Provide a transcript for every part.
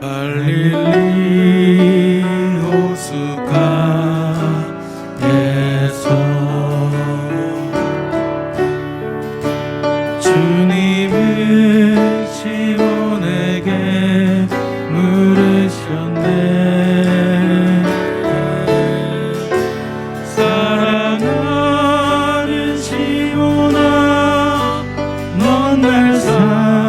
갈릴리 호숫가에서 주님은 시몬에게 물으셨네. 사랑하는 시몬아, 넌 날 사랑하느냐?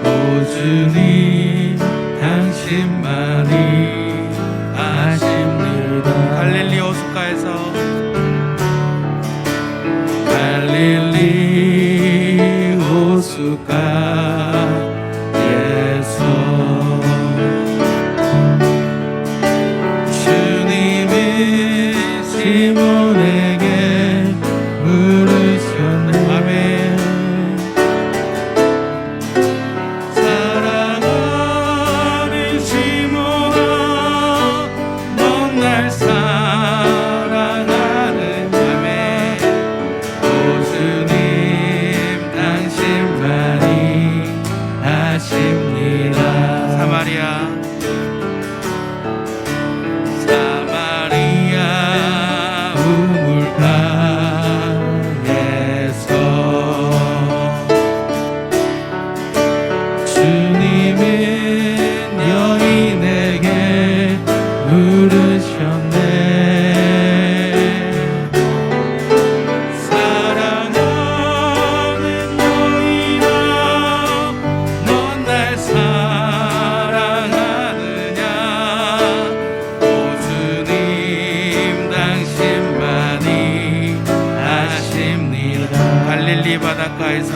오 주님, 당신만이 아십니다. 갈릴리 호숫가에서 갈릴리 호숫가에서 주님은 시몬에게 물으셨네. 아멘. 사랑하는 시몬아, 넌 날 사랑하느냐? 오 주님, 당신만이 아십니다. 사마리아 우물가에서 주님은 여인에게 물으셨네. 사랑하는 여인아, 넌 날 사랑하느냐? 오 주님, 당신만이 아십니다. 갈릴리 바닷가에서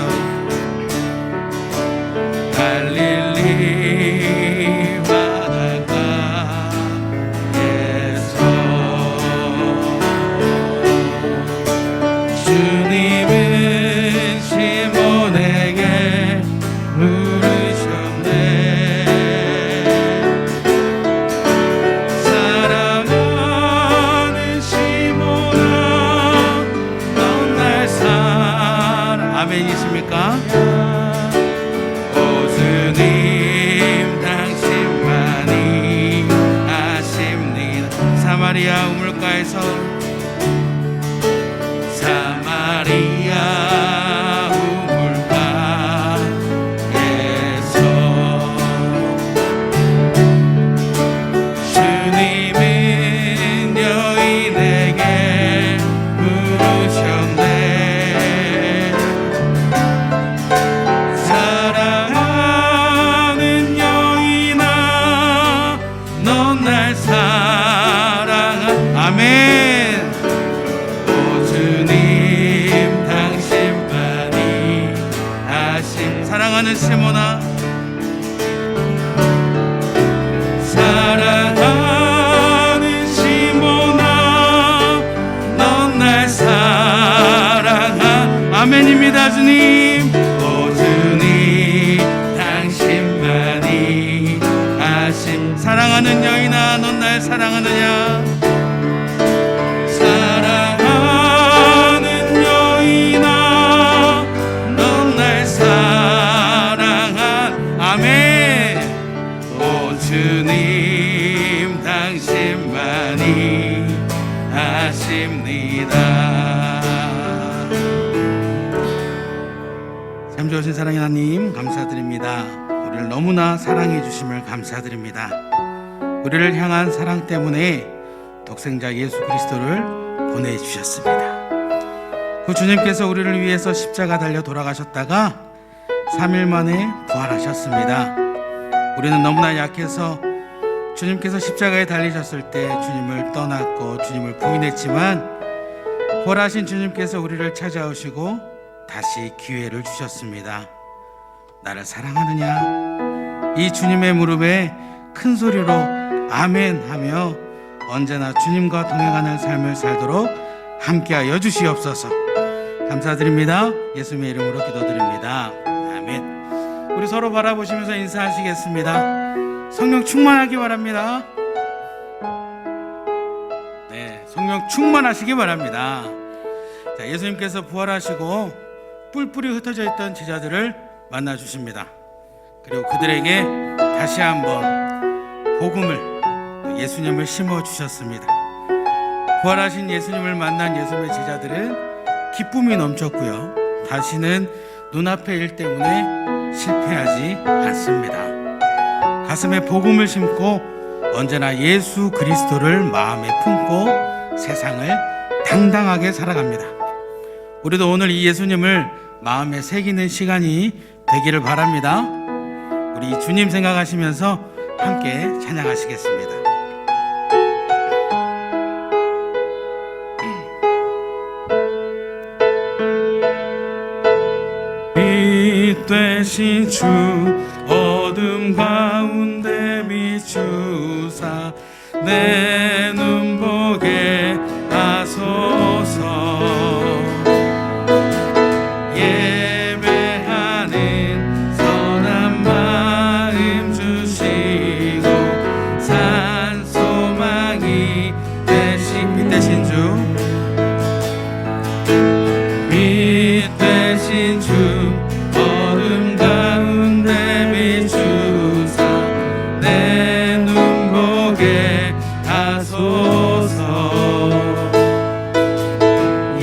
갈릴리 바닷가에서 주님은 시몬에게 물으셨네. 사랑하는 시몬아, 넌 날 사랑. 아멘이십니까? 오 주님, 당신만이 아십니다. 사마리아 우물가에서 사마리아 우물가에서 주님은 여인에게 물으셨네. 사랑하는 여인아, 넌 날 사랑하. 아멘. 오 주님, 당신만이 아심. 사랑하는 시몬아, 사랑하는 시몬아, 넌 날 사랑하. 아멘입니다. 주님. 오 주님, 당신만이 아심. 사랑하는 여인아, 넌 날 사랑하느냐? 사랑하는 여인아, 넌 날 사랑한. 아멘. 오 주님, 당신만이 아십니다. 참 좋으신 사랑의 하나님, 감사드립니다. 우리를 너무나 사랑해 주심을 감사드립니다. 우리를 향한 사랑 때문에 독생자 예수 그리스도를 보내주셨습니다. 그 주님께서 우리를 위해서 십자가 달려 돌아가셨다가 3일 만에 부활하셨습니다. 우리는 너무나 약해서 주님께서 십자가에 달리셨을 때 주님을 떠났고 주님을 부인했지만 부활하신 주님께서 우리를 찾아오시고 다시 기회를 주셨습니다. 나를 사랑하느냐? 이 주님의 무릎에 큰 소리로 아멘 하며 언제나 주님과 동행하는 삶을 살도록 함께하여 주시옵소서. 감사드립니다. 예수님의 이름으로 기도드립니다. 아멘. 우리 서로 바라보시면서 인사하시겠습니다. 성령 충만하기 바랍니다. 네, 성령 충만하시기 바랍니다. 자, 예수님께서 부활하시고 뿔뿔이 흩어져 있던 제자들을 만나 주십니다. 그리고 그들에게 다시 한번 복음을, 예수님을 심어주셨습니다. 부활하신 예수님을 만난 예수님의 제자들은 기쁨이 넘쳤고요, 다시는 눈앞의 일 때문에 실패하지 않습니다. 가슴에 복음을 심고 언제나 예수 그리스도를 마음에 품고 세상을 당당하게 살아갑니다. 우리도 오늘 이 예수님을 마음에 새기는 시간이 되기를 바랍니다. 우리 주님 생각하시면서 함께 찬양하시겠습니다. 빛 되신 주 어둠 가운데 비추사 내 눈 보게 하소서. 예배하는 선한 마음 주시고 산 소망이 되신 빛 되신 주, 빛 되신 주 어둠 가운데 비추사 내 눈 보게 하소서.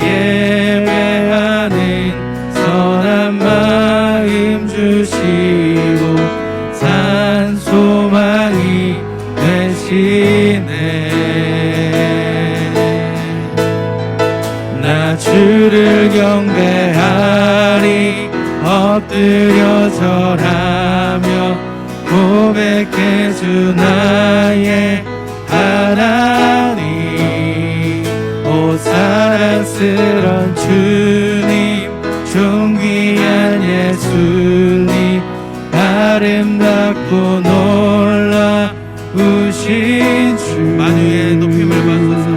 예배하는 선한 마음 주시고 산 소망이 되시네. 나 주를 경배하리 엎드려 절하며 고백해 주 나의 하나님. 오 사랑스런 주님 존귀한 예수님 아름답고 놀라우신 주 만유의 높임을 받소서.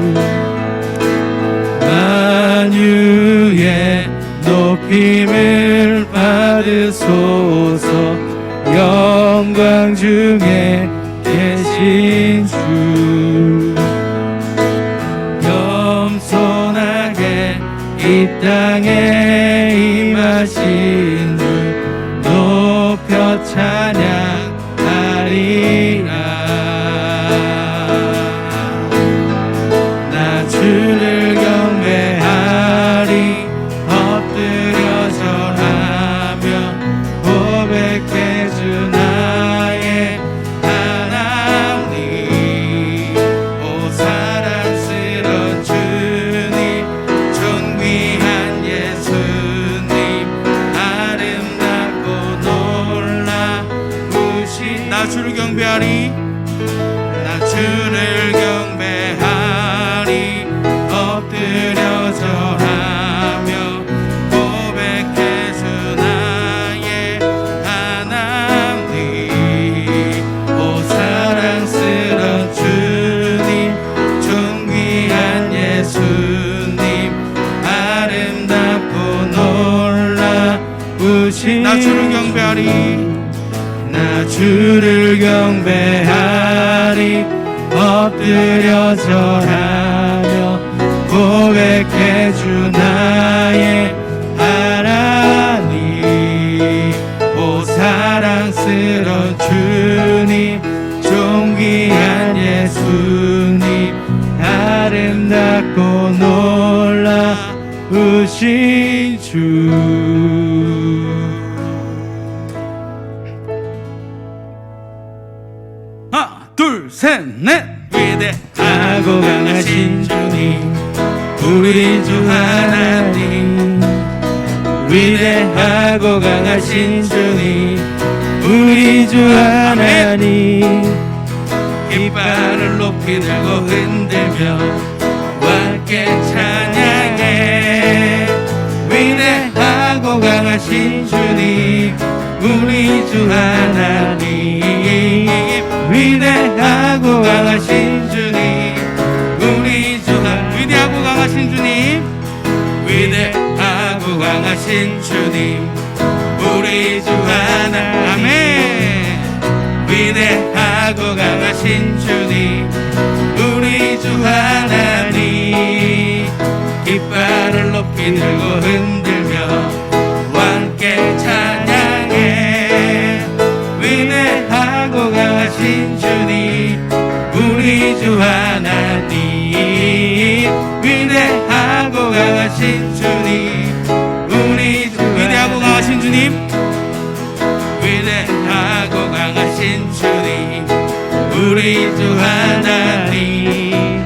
만유의 높임을 받으소서. 영광 중에 계신 주 겸손하게 이 땅에 임하신 주 높여 찬양하리라. 나 주를 경배하리 엎드려 절하며 고백해 주 나의 하나님. 오 사랑스런 주님 존귀한 예수님 아름답고 놀라우신 나 주를 경배하리 나 주를 경배하리 엎드려 절하며 고백해 주 나의 하나님. 오 사랑스런 주님 존귀한 예수님 아름답고 놀라우신 나 주를 경배하리 나 주를 경배하리 엎드려 절하며 고백해 주 나의 하나님. 오 사랑스런 주님 존귀한 예수님 아름답고 놀라우신 주. 하나 둘 셋 넷. 위대하고 강하신 주님 우리 주 하나님. 위대하고 강하신 주님 우리 주 하나님. 깃발을 높이 들고 흔들며 함께 찬양해. 위대하고 강하신 주님 우리 주 하나님. 위대하고 강하신 주님 우리 주 하나님. 위대하고 강하신 주님 위대하고 강하신 주님 우리 주 하나님. 아멘. 위대하고 강하신 주님 우리 주 하나님. 깃발을 높이 들고 흔들며 함께 찬양해. 강하신 주님 우리 주 하나님 위대하고 강하신 주님 우리 주 위대하고 강하신 주님 위대하고 강하신 주님 우리 주 하나님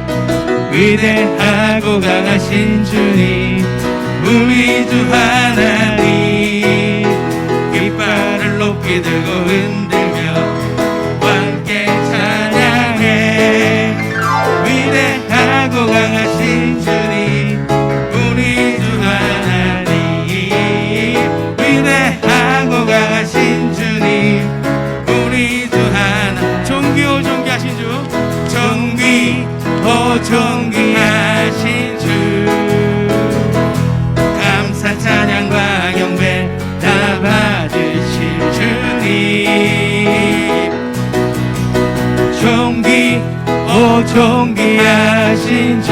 위대하고 강하신 주님 우리 주 하나님 깃발을 높이 들고 흔들며 함께 찬양해 위대하고 강하신 주님 우리 주 하나님 위대하고 강하신 주님 우리 주 하나 존귀오 존귀하신 주 존귀오 존귀하신 주 감사 찬양과 경배 다 받으실 주님 존귀오 존귀하신 주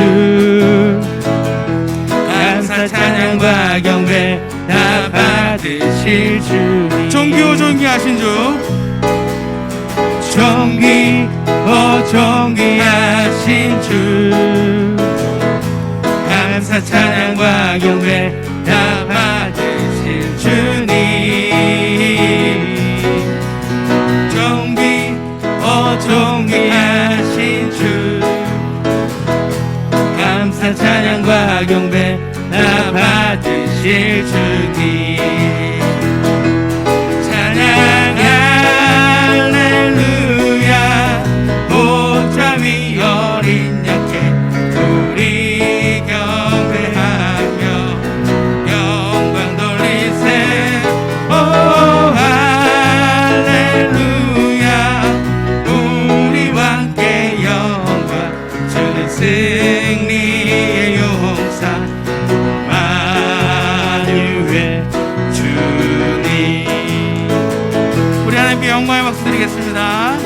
감사 찬양과 경배 다 받으실 주님 존귀오 존귀하신 주 존귀오 존귀하신 주 감사 찬양과 경배 다 받으실 주님 존귀오 존귀하신 주 감사 찬양과 경배 다 받으실 주님 찬양 할렐루야 보좌 위 어린 양께 우리 경배하며 영광 돌리세 오 할렐루야 우리와 함께 영광 주는 승리의 용사 만유의 주님 우리 하나님께 영광의 박수 드리겠습니다.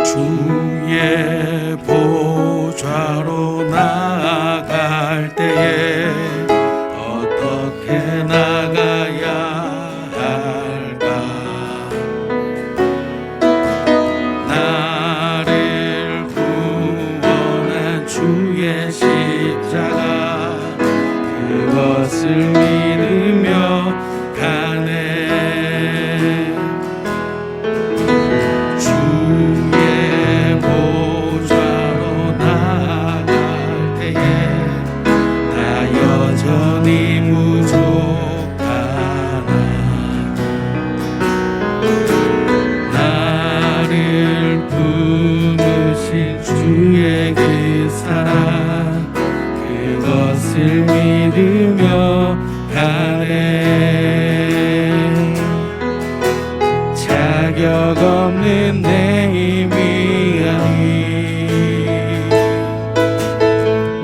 주의 보좌로 나아갈 때에 어떻게 나가야 할까 나를 구원한 주의 십자가 그것을 믿으며 가네 여전히 부족하나 나를 품으신 주의 그 사랑 그것을 믿으며 가네 자격 없는 내 힘이 아니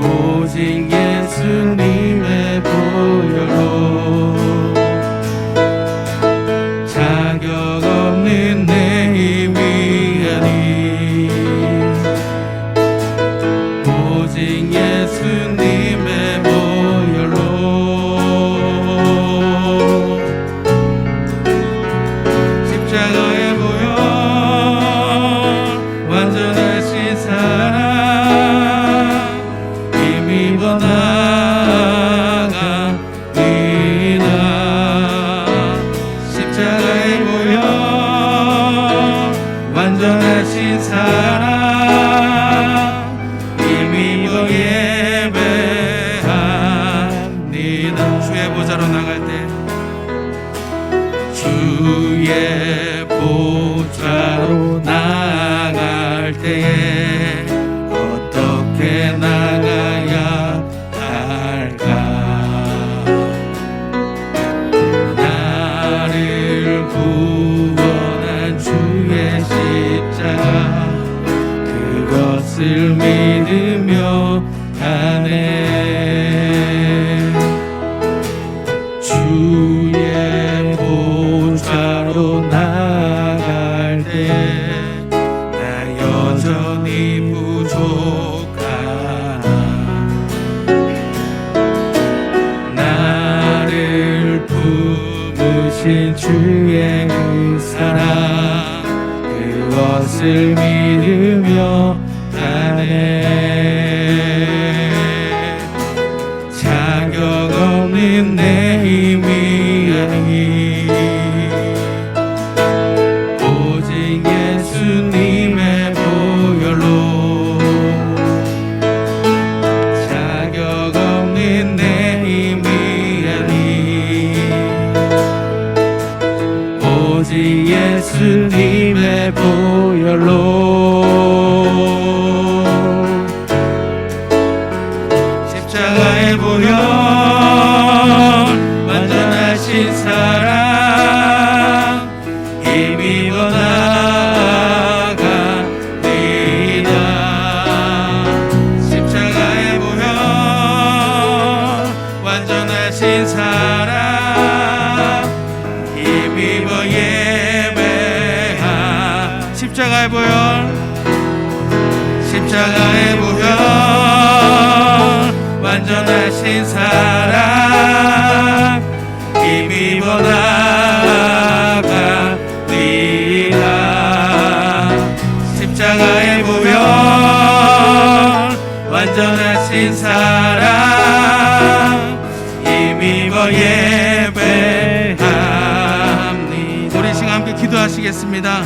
오직 예수님의 보혈로 자격 없는 내 힘이 아니 오직 예수님의 보혈로 십자가의 보혈 완전하신 사랑 힘입어 나아갑니다 십자가의 보혈 완전하신 사랑 힘입어 예배합니다 주의 보좌로 나갈 때 주의 보좌로 나갈 때에 어떻게 나가야 할까 나를 구원한 주의 십자가 그것을 믿으며 가네 주의 보좌로 나갈 때 나 것을 믿으며 가네. 자격 없는 내 힘이 아니 오직 예수님의 보혈로 자격 없는 내 힘이 아니 오직 예수님의 보혈로 십자가의 보혈 완전하신 사랑 힘입어 나아갑니다. 십자가의 보혈 완전하신 사랑 힘입어 예배하 십자가의 보혈 십자가의 보혈 완전하신 사랑 힘입어 나아갑니다. 십자가의 보혈 완전하신 사랑 힘입어 예배합니다. 우리 시간 함께 기도하시겠습니다.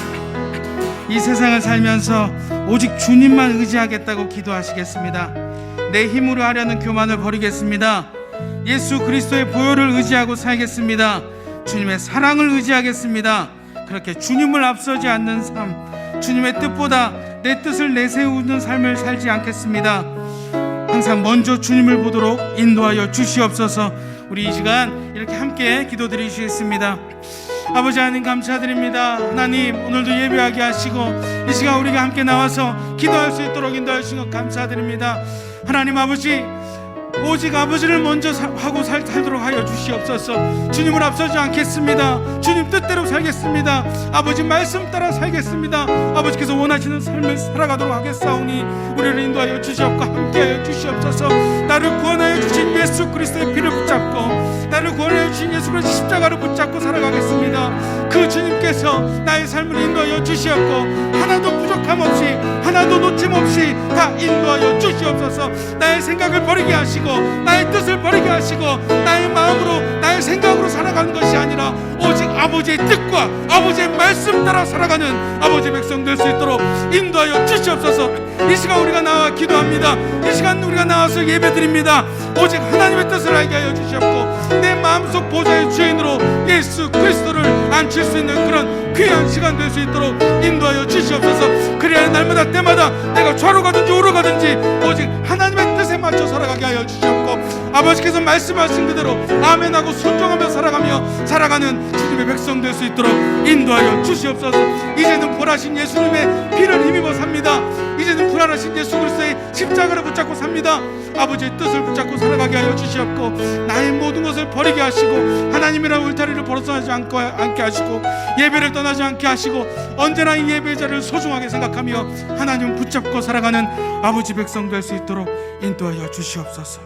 이 세상을 살면서 오직 주님만 의지하겠다고 기도하시겠습니다. 내 힘으로 하려는 교만을 버리겠습니다. 예수 그리스도의 보혈을 의지하고 살겠습니다. 주님의 사랑을 의지하겠습니다. 그렇게 주님을 앞서지 않는 삶, 주님의 뜻보다 내 뜻을 내세우는 삶을 살지 않겠습니다. 항상 먼저 주님을 보도록 인도하여 주시옵소서. 우리 이 시간 이렇게 함께 기도드리시겠습니다. 아버지 하나님 감사드립니다. 하나님 오늘도 예배하게 하시고 이 시간 우리가 함께 나와서 기도할 수 있도록 인도해 주신 것 감사드립니다. 하나님 아버지 오직 아버지를 먼저 하고 살도록 하여 주시옵소서. 주님을 앞서지 않겠습니다. 주님 뜻대로 살겠습니다. 아버지 말씀 따라 살겠습니다. 아버지께서 원하시는 삶을 살아가도록 하겠사오니 우리를 인도하여 주시옵고 함께하여 주시옵소서. 나를 구원하여 주신 예수 그리스도의 피를 붙잡고 나를 구원하여 주신 예수 그리스도의 십자가를 붙잡고 살아가겠습니다. 그 주님께서 나의 삶을 인도하여 주시옵고 하나도 부족함 없이 하나도 놓침 없이 다 인도하여 주시옵소서. 나의 생각을 버리게 하시고 나의 뜻을 버리게 하시고 나의 마음으로 나의 생각으로 살아가는 것이 아니라 오직 아버지의 뜻과 아버지의 말씀 따라 살아가는 아버지의 백성 될 수 있도록 인도하여 주시옵소서. 이 시간 우리가 나와 기도합니다. 이 시간 우리가 나와서 예배드립니다. 오직 하나님의 뜻을 알게 하여 주시옵고 내 마음속 보좌의 주인으로 예수 그리스도를 앉힐 수 있는 그런 귀한 시간 될 수 있도록 인도하여 주시옵소서. 그래야 날마다 때마다 내가 좌로 가든지 우로 가든지 오직 하나님의 뜻에 맞춰 살아가게 하여 주시옵고 아버지께서 말씀하신 그대로 아멘하고 순종하며 살아가는 주님의 백성 될 수 있도록 인도하여 주시옵소서. 이제는 불하신 예수님의 피를 힘입어 삽니다. 이제는 불안하신 예수 그리스도의 십자가를 붙잡고 삽니다. 아버지의 뜻을 붙잡고 살아가게 하여 주시옵고 나의 모든 것을 버리게 하시고 하나님이라는 울타리를 벗어나지 않게 하시고 예배를 떠나지 않게 하시고 언제나 이 예배의 자리를 소중하게 생각하며 하나님을 붙잡고 살아가는 아버지 백성 될 수 있도록 인도하여 주시옵소서.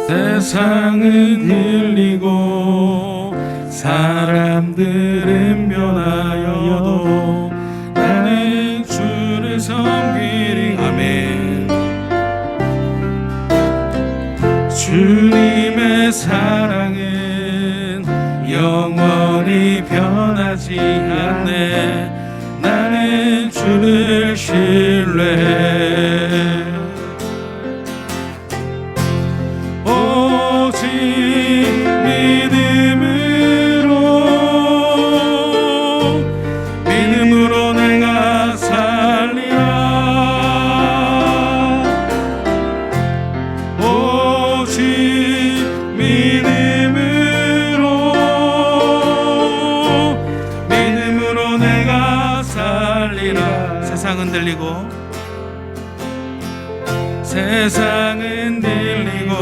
세상은 들리고 사람들은 변하여도 나는 주를 섬기리. 아멘. 주님의 사랑은 영원히 변하지 않네. 나는 주를 신뢰해. 믿음으로 내가 살리라. 오직 믿음으로 내가 살리라. 세상은 들리고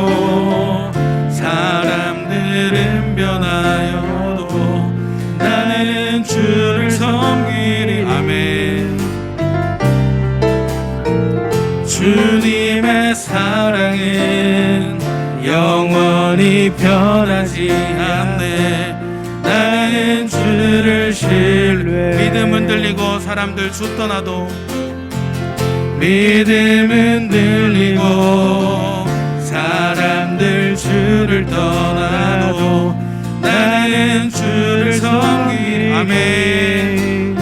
사람들은 변하여도 나는 주를 섬기리. 주님의 사랑은 영원히 변하지 않네. 나는 주를 신뢰. 믿음은 들리고 사람들 주 떠나도, 믿음은 들리고 사람들 주를 떠나도 나는 주를 섬기리. 아멘.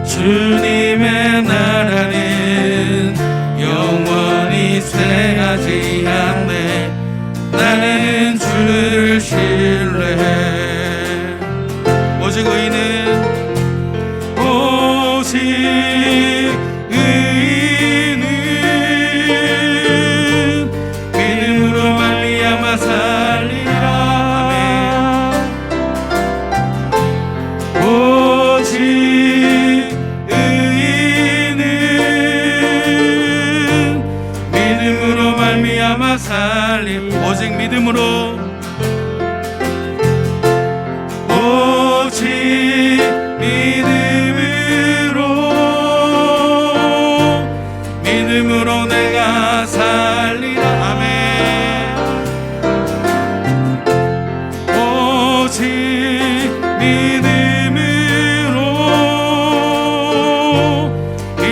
주님의 나라는 영원히 쇠하지 않네. 나는 주를 신뢰해. 오직 의인은, 오직 의인은 믿음으로 말미암아 살리라. 아멘. 오직 의인은 믿음으로 말미암아 살림. 오직 믿음으로, 오직 믿음으로 내가 살리라. 아멘. 오직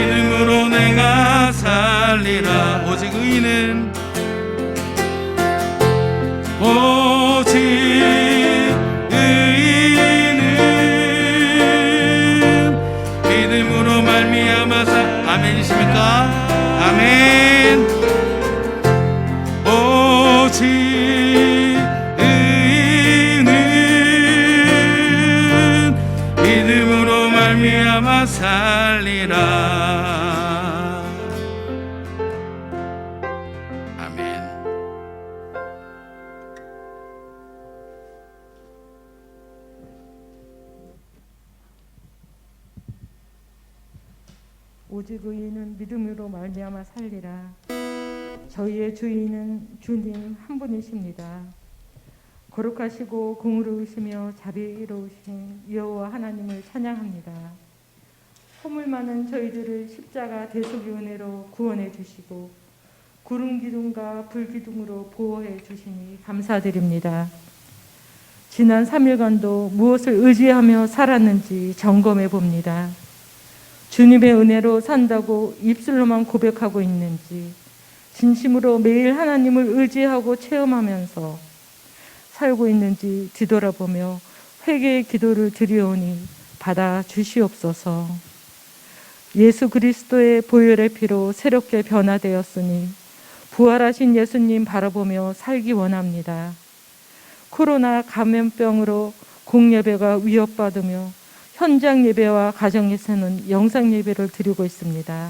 믿음으로 내가 살리라. 오직 의인은, 오직 의인은 믿음으로 말미암아 아멘이십니까? 아멘. 오직 의인은 믿음으로 말미암아 살리라. 아멘. 오직 의인은 믿음으로 말미암아 살리라. 저희의 주인은 주님 한 분이십니다. 거룩하시고 공의로우시며 자비로우신 여호와 하나님을 찬양합니다. 허물 많은 저희들을 십자가 대속의 은혜로 구원해 주시고 구름 기둥과 불 기둥으로 보호해 주시니 감사드립니다. 지난 3일간도 무엇을 의지하며 살았는지 점검해 봅니다. 주님의 은혜로 산다고 입술로만 고백하고 있는지, 진심으로 매일 하나님을 의지하고 체험하면서 살고 있는지 뒤돌아보며 회개의 기도를 드리오니 받아 주시옵소서. 예수 그리스도의 보혈의 피로 새롭게 변화되었으니 부활하신 예수님 바라보며 살기 원합니다. 코로나 감염병으로 공예배가 위협받으며 현장 예배와 가정에서는 영상 예배를 드리고 있습니다.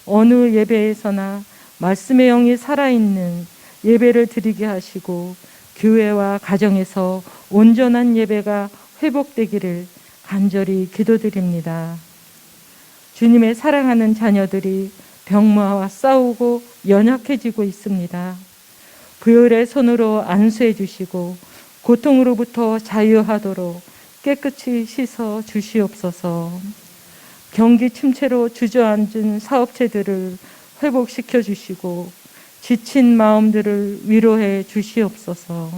어느 예배에서나 말씀의 영이 살아있는 예배를 드리게 하시고 교회와 가정에서 온전한 예배가 회복되기를 간절히 기도드립니다. 주님의 사랑하는 자녀들이 병마와 싸우고 연약해지고 있습니다. 부혈의 손으로 안수해 주시고 고통으로부터 자유하도록 깨끗이 씻어 주시옵소서. 경기 침체로 주저앉은 사업체들을 회복시켜 주시고 지친 마음들을 위로해 주시옵소서.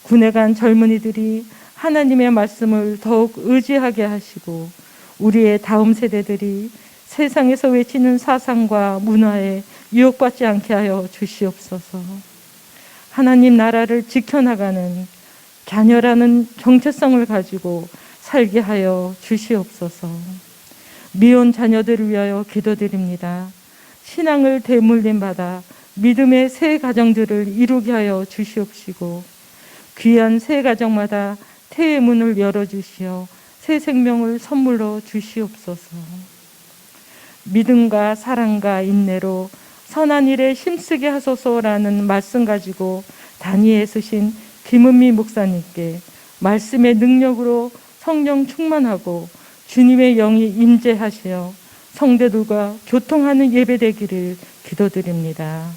군에 간 젊은이들이 하나님의 말씀을 더욱 의지하게 하시고 우리의 다음 세대들이 세상에서 외치는 사상과 문화에 유혹받지 않게 하여 주시옵소서. 하나님 나라를 지켜나가는 자녀라는 정체성을 가지고 살게 하여 주시옵소서. 미혼 자녀들을 위하여 기도드립니다. 신앙을 대물림 받아 믿음의 새 가정들을 이루게 하여 주시옵시고 귀한 새 가정마다 태의 문을 열어주시어 새 생명을 선물로 주시옵소서. 믿음과 사랑과 인내로 선한 일에 힘쓰게 하소서라는 말씀 가지고 단위에 쓰신 김은미 목사님께 말씀의 능력으로 성령 충만하고 주님의 영이 임재하시어 성도들과 교통하는 예배되기를 기도드립니다.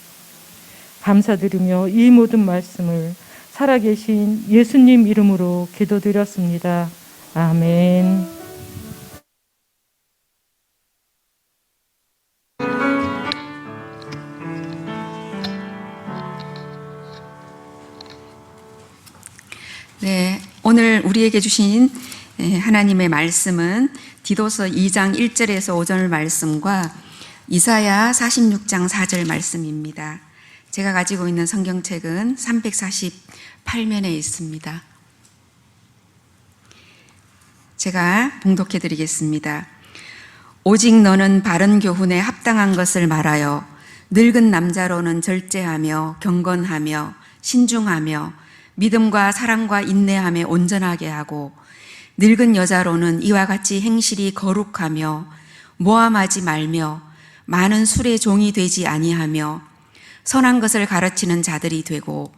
감사드리며 이 모든 말씀을 살아계신 예수님 이름으로 기도드렸습니다. 아멘. 오늘 우리에게 주신 하나님의 말씀은 디도서 2장 1절에서 5절 말씀과 이사야 46장 4절 말씀입니다. 제가 가지고 있는 성경책은 348면에 있습니다. 제가 봉독해 드리겠습니다. 오직 너는 바른 교훈에 합당한 것을 말하여 늙은 남자로는 절제하며 경건하며 신중하며 믿음과 사랑과 인내함에 온전하게 하고 늙은 여자로는 이와 같이 행실이 거룩하며 모함하지 말며 많은 술의 종이 되지 아니하며 선한 것을 가르치는 자들이 되고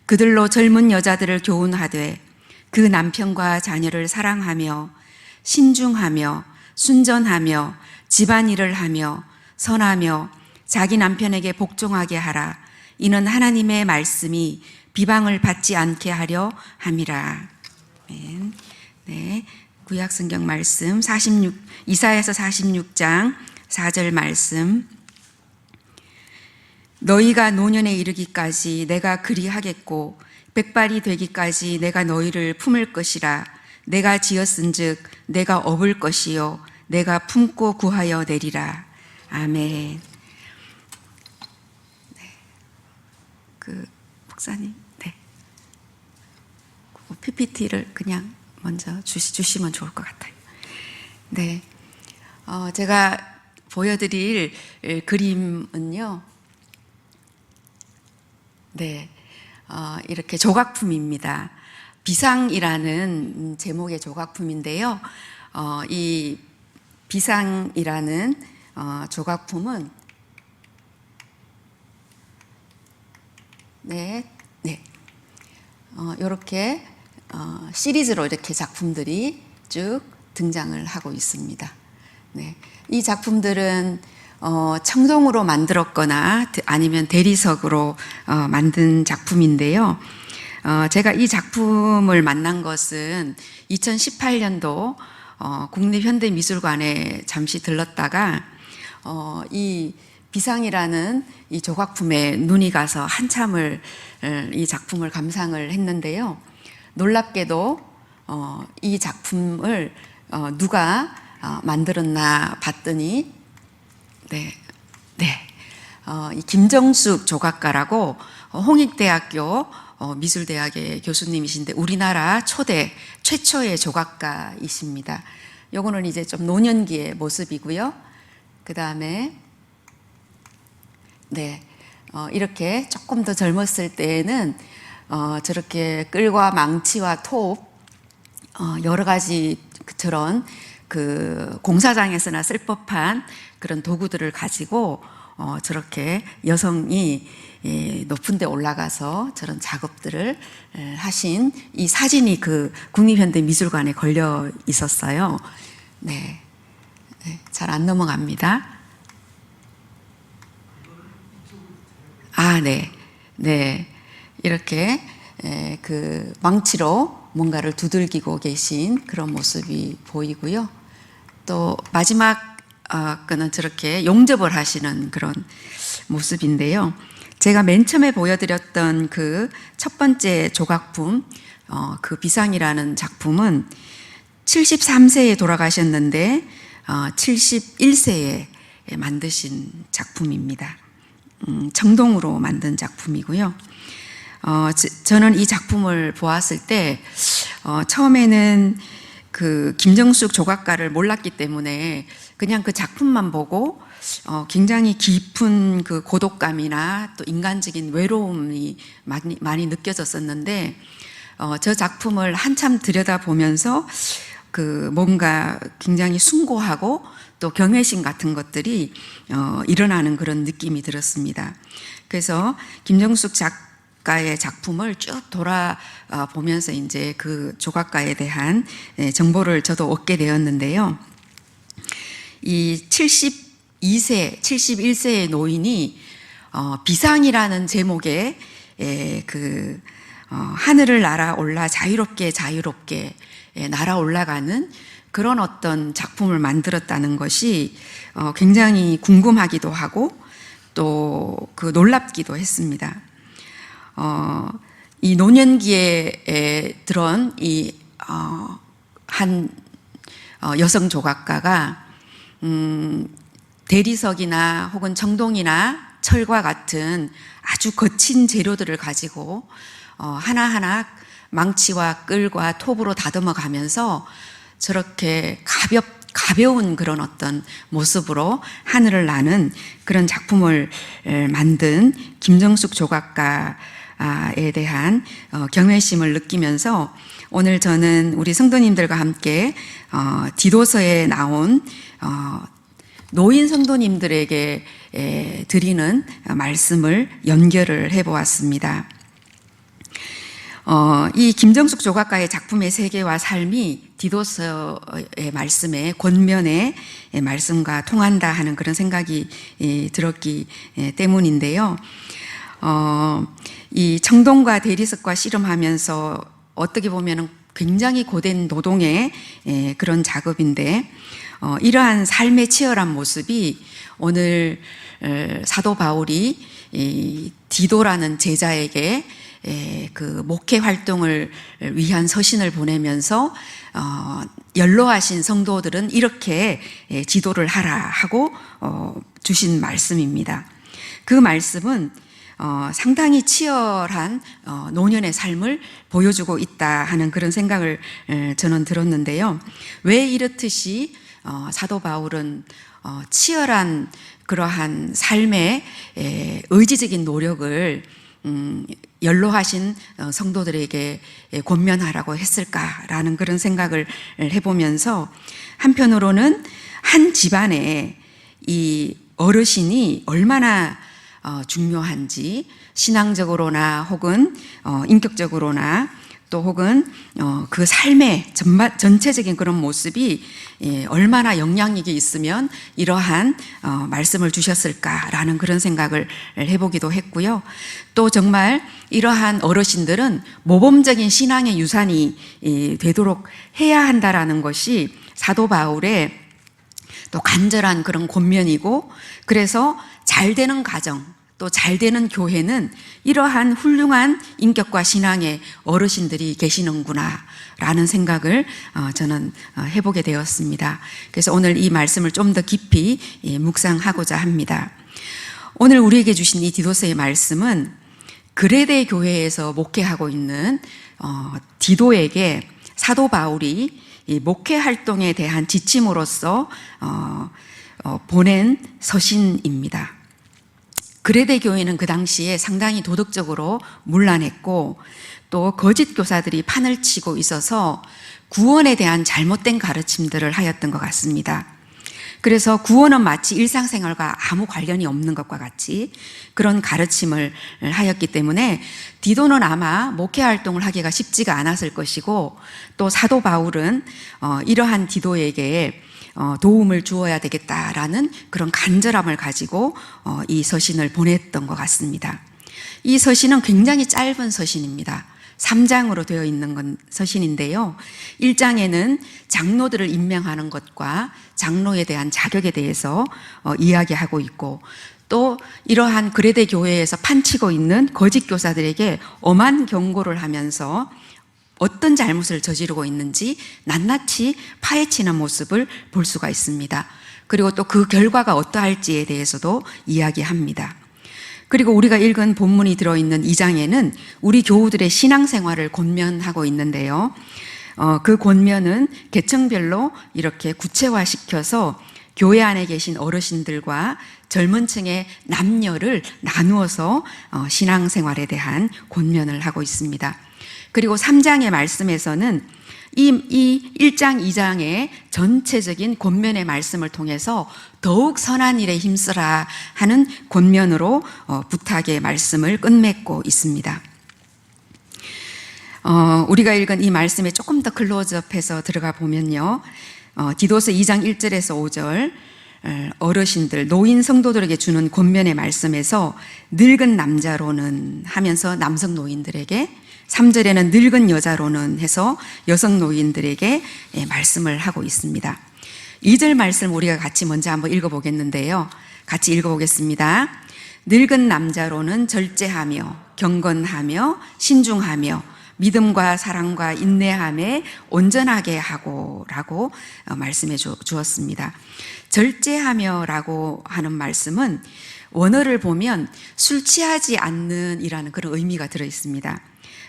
그들로 젊은 여자들을 교훈하되 그 남편과 자녀를 사랑하며 신중하며 순전하며 집안일을 하며 선하며 자기 남편에게 복종하게 하라. 이는 하나님의 말씀이 비방을 받지 않게 하려 함이라. 네, 구약 성경 말씀 이사야서 46장 4절 말씀. 너희가 노년에 이르기까지 내가 그리하겠고 백발이 되기까지 내가 너희를 품을 것이라. 내가 지었은즉 내가 업을 것이요 내가 품고 구하여 내리라. 아멘. 네. 목사님, 네. PPT를 그냥 먼저 주시면 좋을 것 같아요. 네. 제가 보여드릴 그림은요, 네. 이렇게 조각품입니다. 비상이라는 제목의 조각품인데요. 이 비상이라는 조각품은 이렇게 시리즈로 이렇게 작품들이 쭉 등장을 하고 있습니다. 네. 이 작품들은 청동으로 만들었거나 아니면 대리석으로 만든 작품인데요. 제가 이 작품을 만난 것은 2018년도 국립현대미술관에 잠시 들렀다가 이 비상이라는 이 조각품에 눈이 가서 한참을 이 작품을 감상을 했는데요. 놀랍게도 이 작품을 누가 만들었나 봤더니 이 김정숙 조각가라고 홍익대학교 미술대학의 교수님이신데 우리나라 최초의 조각가이십니다. 요거는 이제 좀 노년기의 모습이고요. 그 다음에 이렇게 조금 더 젊었을 때에는 저렇게 끌과 망치와 톱 여러 가지 저런 그 공사장에서나 쓸 법한 그런 도구들을 가지고 저렇게 여성이 높은 데 올라가서 저런 작업들을 하신 이 사진이 그 국립현대미술관에 걸려 있었어요. 네. 잘 안 넘어갑니다. 네. 이렇게 그 망치로 뭔가를 두들기고 계신 그런 모습이 보이고요. 또 마지막 거는 저렇게 용접을 하시는 그런 모습인데요. 제가 맨 처음에 보여드렸던 그 첫 번째 조각품, 그 비상이라는 작품은 73세에 돌아가셨는데 71세에 만드신 작품입니다. 청동으로 만든 작품이고요. 저는 이 작품을 보았을 때 처음에는 그 김정숙 조각가를 몰랐기 때문에 그냥 그 작품만 보고 굉장히 깊은 그 고독감이나 또 인간적인 외로움이 많이 느껴졌었는데 저 작품을 한참 들여다보면서 그 뭔가 굉장히 숭고하고 또 경외심 같은 것들이 일어나는 그런 느낌이 들었습니다. 그래서 김정숙 작가의 작품을 쭉 돌아보면서 이제 그 조각가에 대한 정보를 저도 얻게 되었는데요. 이 72세, 71세의 노인이 비상이라는 제목의 그 하늘을 날아올라 자유롭게 날아 올라가는 그런 어떤 작품을 만들었다는 것이 굉장히 궁금하기도 하고 또 그 놀랍기도 했습니다. 이 노년기에 들은 이 한 여성 조각가가 대리석이나 혹은 청동이나 철과 같은 아주 거친 재료들을 가지고 하나하나 망치와 끌과 톱으로 다듬어 가면서 저렇게 가벼운 그런 어떤 모습으로 하늘을 나는 그런 작품을 만든 김정숙 조각가에 대한 경외심을 느끼면서 오늘 저는 우리 성도님들과 함께 디도서에 나온 노인 성도님들에게 드리는 말씀을 연결을 해보았습니다. 이 김정숙 조각가의 작품의 세계와 삶이 디도서의 말씀에 권면의 말씀과 통한다 하는 그런 생각이 들었기 때문인데요. 이 청동과 대리석과 씨름하면서 어떻게 보면 굉장히 고된 노동의 그런 작업인데 이러한 삶의 치열한 모습이 오늘 사도 바울이 디도라는 제자에게 그 목회 활동을 위한 서신을 보내면서 연로하신 성도들은 이렇게 지도를 하라 하고 주신 말씀입니다. 그 말씀은 상당히 치열한 노년의 삶을 보여주고 있다 하는 그런 생각을 저는 들었는데요. 왜 이렇듯이 사도 바울은 치열한 그러한 삶의 의지적인 노력을 연로하신 성도들에게 권면하라고 했을까라는 그런 생각을 해보면서 한편으로는 한 집안에 이 어르신이 얼마나 중요한지 신앙적으로나 혹은 인격적으로나 또 혹은 그 삶의 전체적인 그런 모습이 얼마나 영향력이 있으면 이러한 말씀을 주셨을까라는 그런 생각을 해보기도 했고요. 또 정말 이러한 어르신들은 모범적인 신앙의 유산이 되도록 해야 한다라는 것이 사도 바울의 또 간절한 그런 권면이고, 그래서 잘 되는 가정 또 잘 되는 교회는 이러한 훌륭한 인격과 신앙의 어르신들이 계시는구나 라는 생각을 저는 해보게 되었습니다. 그래서 오늘 이 말씀을 좀 더 깊이 묵상하고자 합니다. 오늘 우리에게 주신 이 디도서의 말씀은 그레데 교회에서 목회하고 있는 디도에게 사도 바울이 이 목회 활동에 대한 지침으로서 보낸 서신입니다. 그레데 교회는 그 당시에 상당히 도덕적으로 문란했고 또 거짓 교사들이 판을 치고 있어서 구원에 대한 잘못된 가르침들을 하였던 것 같습니다. 그래서 구원은 마치 일상생활과 아무 관련이 없는 것과 같이 그런 가르침을 하였기 때문에 디도는 아마 목회 활동을 하기가 쉽지가 않았을 것이고, 또 사도 바울은 이러한 디도에게 도움을 주어야 되겠다라는 그런 간절함을 가지고 이 서신을 보냈던 것 같습니다. 이 서신은 굉장히 짧은 서신입니다. 3장으로 되어 있는 서신인데요. 1장에는 장로들을 임명하는 것과 장로에 대한 자격에 대해서 이야기하고 있고, 또 이러한 그레데 교회에서 판치고 있는 거짓 교사들에게 엄한 경고를 하면서 어떤 잘못을 저지르고 있는지 낱낱이 파헤치는 모습을 볼 수가 있습니다. 그리고 또 그 결과가 어떠할지에 대해서도 이야기합니다. 그리고 우리가 읽은 본문이 들어있는 2장에는 우리 교우들의 신앙생활을 권면하고 있는데요. 그 권면은 계층별로 이렇게 구체화시켜서 교회 안에 계신 어르신들과 젊은 층의 남녀를 나누어서 신앙생활에 대한 권면을 하고 있습니다. 그리고 3장의 말씀에서는 이 1장, 2장의 전체적인 권면의 말씀을 통해서 더욱 선한 일에 힘쓰라 하는 권면으로 부탁의 말씀을 끝맺고 있습니다. 우리가 읽은 이 말씀에 조금 더 클로즈업해서 들어가 보면요. 디도서 2장 1절에서 5절 어르신들, 노인 성도들에게 주는 권면의 말씀에서 늙은 남자로는 하면서 남성 노인들에게, 3절에는 늙은 여자로는 해서 여성 노인들에게 말씀을 하고 있습니다. 2절 말씀 우리가 같이 먼저 한번 읽어보겠는데요. 같이 읽어보겠습니다. 늙은 남자로는 절제하며 경건하며 신중하며 믿음과 사랑과 인내함에 온전하게 하고라고 말씀해 주었습니다. 절제하며라고 하는 말씀은 원어를 보면 술 취하지 않는 이라는 그런 의미가 들어 있습니다.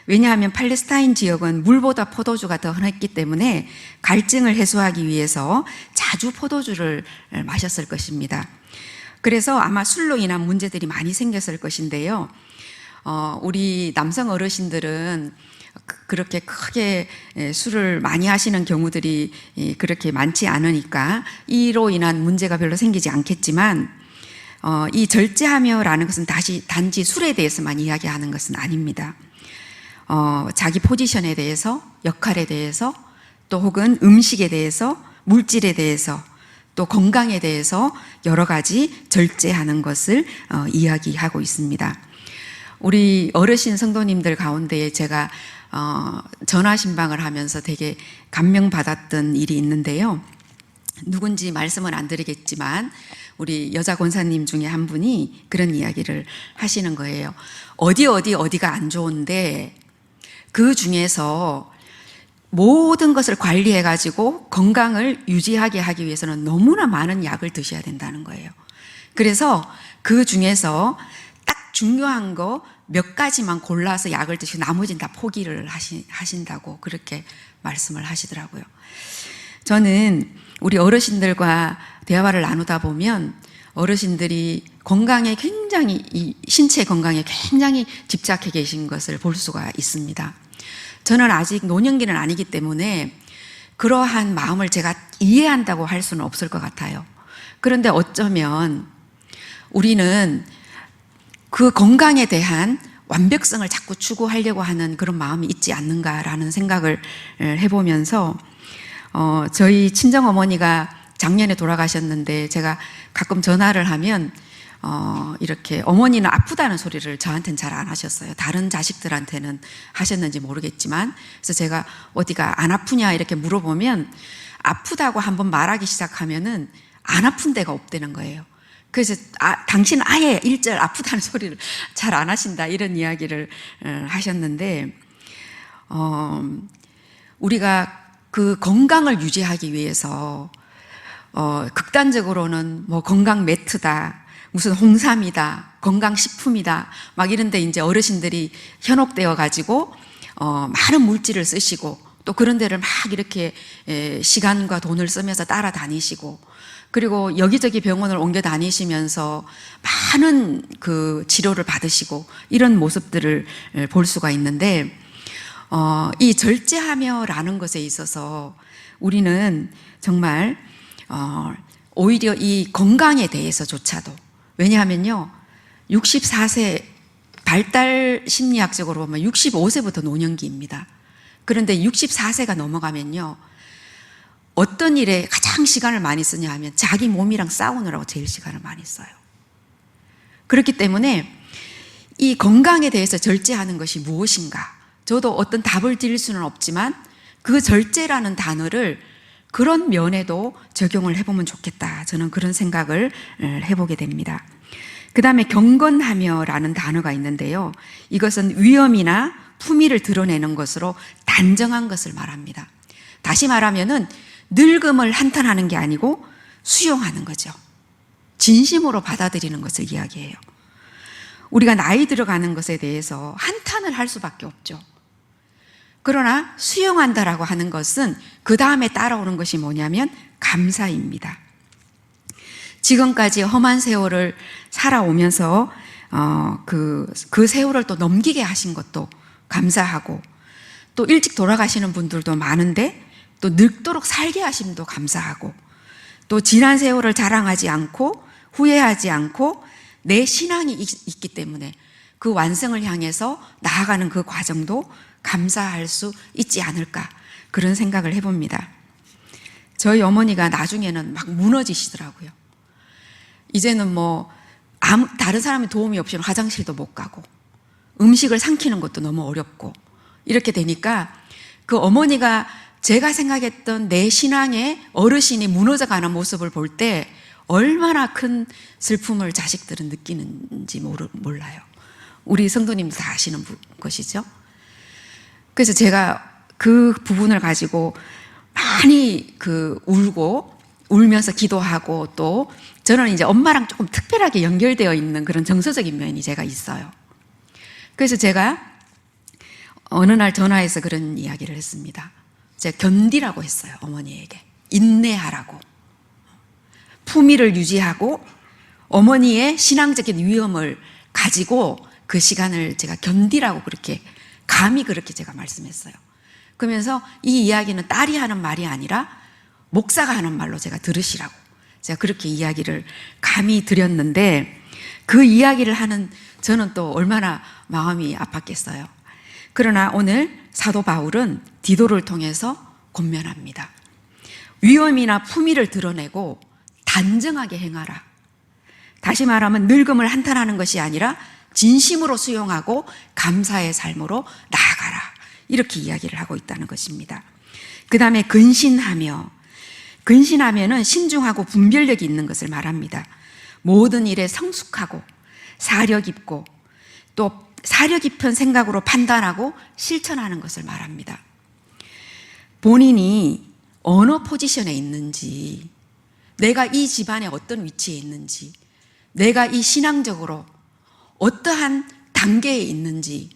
왜냐하면 팔레스타인 지역은 물보다 포도주가 더 흔했기 때문에 갈증을 해소하기 위해서 자주 포도주를 마셨을 것입니다. 그래서 아마 술로 인한 문제들이 많이 생겼을 것인데요. 우리 남성 어르신들은 그렇게 크게 술을 많이 하시는 경우들이 그렇게 많지 않으니까 이로 인한 문제가 별로 생기지 않겠지만 이 절제하며라는 것은 단지 술에 대해서만 이야기하는 것은 아닙니다. 자기 포지션에 대해서, 역할에 대해서, 또 혹은 음식에 대해서, 물질에 대해서, 또 건강에 대해서 여러 가지 절제하는 것을 이야기하고 있습니다. 우리 어르신 성도님들 가운데 제가 전화 신방을 하면서 되게 감명받았던 일이 있는데요. 누군지 말씀은 안 드리겠지만 우리 여자 권사님 중에 한 분이 그런 이야기를 하시는 거예요. 어디가 안 좋은데 그 중에서 모든 것을 관리해가지고 건강을 유지하게 하기 위해서는 너무나 많은 약을 드셔야 된다는 거예요. 그래서 그 중에서 딱 중요한 거 몇 가지만 골라서 약을 드시고 나머지는 다 포기를 하신다고 그렇게 말씀을 하시더라고요. 저는 우리 어르신들과 대화를 나누다 보면 어르신들이 건강에 굉장히, 이 신체 건강에 굉장히 집착해 계신 것을 볼 수가 있습니다. 저는 아직 노년기는 아니기 때문에 그러한 마음을 제가 이해한다고 할 수는 없을 것 같아요. 그런데 어쩌면 우리는 그 건강에 대한 완벽성을 자꾸 추구하려고 하는 그런 마음이 있지 않는가라는 생각을 해보면서 저희 친정어머니가 작년에 돌아가셨는데 제가 가끔 전화를 하면 이렇게 어머니는 아프다는 소리를 저한테는 잘 안 하셨어요. 다른 자식들한테는 하셨는지 모르겠지만 그래서 제가 어디가 안 아프냐 이렇게 물어보면 아프다고 한번 말하기 시작하면은 안 아픈 데가 없다는 거예요. 그래서 당신은 아예 일절 아프다는 소리를 잘 안 하신다 이런 이야기를 하셨는데 우리가 그 건강을 유지하기 위해서 극단적으로는 뭐 건강 매트다, 무슨 홍삼이다, 건강식품이다, 막 이런데 이제 어르신들이 현혹되어 가지고 많은 물질을 쓰시고 또 그런 데를 막 이렇게 시간과 돈을 쓰면서 따라다니시고 그리고 여기저기 병원을 옮겨 다니시면서 많은 그 치료를 받으시고 이런 모습들을 볼 수가 있는데 이 절제하며라는 것에 있어서 우리는 정말 오히려 이 건강에 대해서조차도 왜냐하면요 64세 발달 심리학적으로 보면 65세부터 노년기입니다. 그런데 64세가 넘어가면요 어떤 일에 가장 시간을 많이 쓰냐 하면 자기 몸이랑 싸우느라고 제일 시간을 많이 써요. 그렇기 때문에 이 건강에 대해서 절제하는 것이 무엇인가 저도 어떤 답을 드릴 수는 없지만 그 절제라는 단어를 그런 면에도 적용을 해보면 좋겠다. 저는 그런 생각을 해보게 됩니다. 그 다음에 경건하며라는 단어가 있는데요. 이것은 위험이나 품위를 드러내는 것으로 단정한 것을 말합니다. 다시 말하면은 늙음을 한탄하는 게 아니고 수용하는 거죠. 진심으로 받아들이는 것을 이야기해요. 우리가 나이 들어가는 것에 대해서 한탄을 할 수밖에 없죠. 그러나 수용한다라고 하는 것은 그 다음에 따라오는 것이 뭐냐면 감사입니다. 지금까지 험한 세월을 살아오면서 그 세월을 또 넘기게 하신 것도 감사하고 또 일찍 돌아가시는 분들도 많은데 또 늙도록 살게 하심도 감사하고 또 지난 세월을 자랑하지 않고 후회하지 않고 내 신앙이 있기 때문에 그 완성을 향해서 나아가는 그 과정도 감사할 수 있지 않을까 그런 생각을 해봅니다. 저희 어머니가 나중에는 막 무너지시더라고요. 이제는 뭐 다른 사람의 도움이 없이는 화장실도 못 가고 음식을 삼키는 것도 너무 어렵고 이렇게 되니까 그 어머니가 제가 생각했던 내 신앙의 어르신이 무너져가는 모습을 볼 때 얼마나 큰 슬픔을 자식들은 느끼는지 몰라요. 우리 성도님도 다 아시는 것이죠. 그래서 제가 그 부분을 가지고 많이 울면서 기도하고, 또 저는 이제 엄마랑 조금 특별하게 연결되어 있는 그런 정서적인 면이 제가 있어요. 그래서 제가 어느 날 전화해서 그런 이야기를 했습니다. 제가 견디라고 했어요. 어머니에게 인내하라고, 품위를 유지하고 어머니의 신앙적인 위험을 가지고 그 시간을 제가 견디라고 그렇게 감히 그렇게 제가 말씀했어요. 그러면서 이 이야기는 딸이 하는 말이 아니라 목사가 하는 말로 제가 들으시라고 제가 그렇게 이야기를 감히 드렸는데, 그 이야기를 하는 저는 또 얼마나 마음이 아팠겠어요. 그러나 오늘 사도 바울은 디도를 통해서 권면합니다. 위엄이나 품위를 드러내고 단정하게 행하라. 다시 말하면 늙음을 한탄하는 것이 아니라 진심으로 수용하고 감사의 삶으로 나아가라. 이렇게 이야기를 하고 있다는 것입니다. 그 다음에 근신하면은 신중하고 분별력이 있는 것을 말합니다. 모든 일에 성숙하고 사려 깊고 또 사려 깊은 생각으로 판단하고 실천하는 것을 말합니다. 본인이 어느 포지션에 있는지, 내가 이 집안에 어떤 위치에 있는지, 내가 이 신앙적으로 어떠한 단계에 있는지,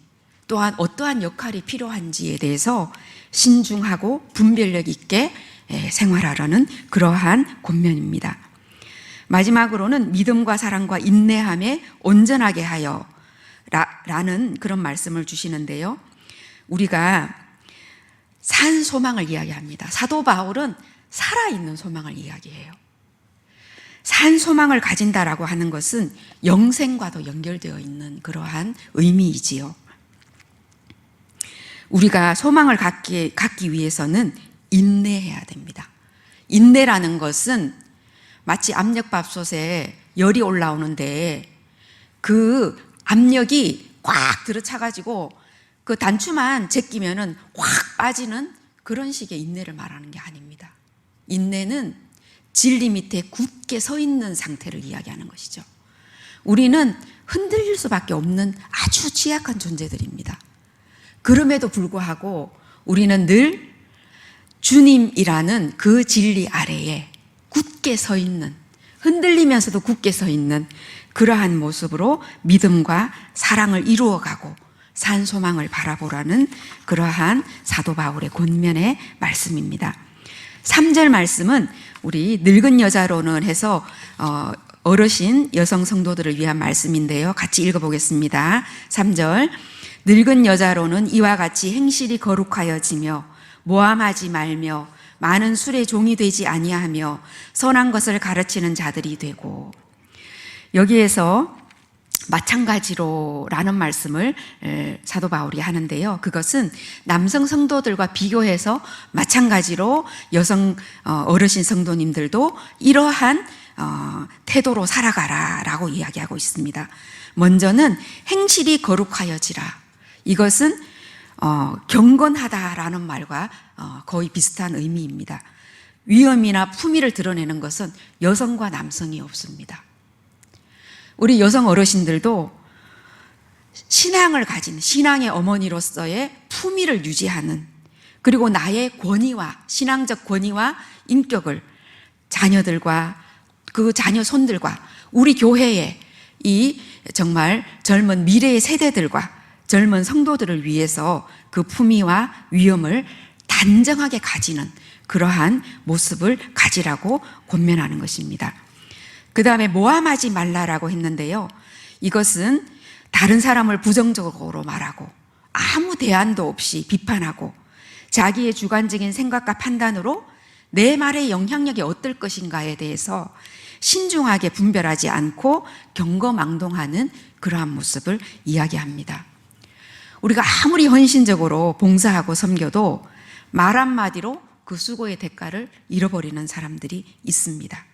또한 어떠한 역할이 필요한지에 대해서 신중하고 분별력 있게 생활하라는 그러한 권면입니다. 마지막으로는 믿음과 사랑과 인내함에 온전하게 하여 라는 그런 말씀을 주시는데요. 우리가 산 소망을 이야기합니다. 사도 바울은 살아있는 소망을 이야기해요. 산 소망을 가진다라고 하는 것은 영생과도 연결되어 있는 그러한 의미이지요. 우리가 소망을 갖기 위해서는 인내해야 됩니다. 인내라는 것은 마치 압력밥솥에 열이 올라오는데 그 압력이 꽉 들어차가지고 그 단추만 제끼면은 확 빠지는 그런 식의 인내를 말하는 게 아닙니다. 인내는 진리 밑에 굳게 서 있는 상태를 이야기하는 것이죠. 우리는 흔들릴 수밖에 없는 아주 취약한 존재들입니다. 그럼에도 불구하고 우리는 늘 주님이라는 그 진리 아래에 굳게 서 있는, 흔들리면서도 굳게 서 있는 그러한 모습으로 믿음과 사랑을 이루어가고 산 소망을 바라보라는 그러한 사도 바울의 권면의 말씀입니다. 3절 말씀은 우리 늙은 여자로는 해서 어르신 여성 성도들을 위한 말씀인데요. 같이 읽어보겠습니다. 3절, 늙은 여자로는 이와 같이 행실이 거룩하여지며 모함하지 말며 많은 술의 종이 되지 아니하며 선한 것을 가르치는 자들이 되고, 여기에서 마찬가지로 라는 말씀을 사도 바울이 하는데요. 그것은 남성 성도들과 비교해서 마찬가지로 여성 어르신 성도님들도 이러한 태도로 살아가라 라고 이야기하고 있습니다. 먼저는 행실이 거룩하여지라. 이것은 경건하다라는 말과 거의 비슷한 의미입니다. 위엄이나 품위를 드러내는 것은 여성과 남성이 없습니다. 우리 여성 어르신들도 신앙을 가진 신앙의 어머니로서의 품위를 유지하는, 그리고 나의 권위와 신앙적 권위와 인격을 자녀들과 그 자녀 손들과 우리 교회의 이 정말 젊은 미래의 세대들과 젊은 성도들을 위해서 그 품위와 위엄을 단정하게 가지는 그러한 모습을 가지라고 권면하는 것입니다. 그 다음에 모함하지 말라라고 했는데요. 이것은 다른 사람을 부정적으로 말하고 아무 대안도 없이 비판하고 자기의 주관적인 생각과 판단으로 내 말의 영향력이 어떨 것인가에 대해서 신중하게 분별하지 않고 경거망동하는 그러한 모습을 이야기합니다. 우리가 아무리 헌신적으로 봉사하고 섬겨도 말 한마디로 그 수고의 대가를 잃어버리는 사람들이 있습니다.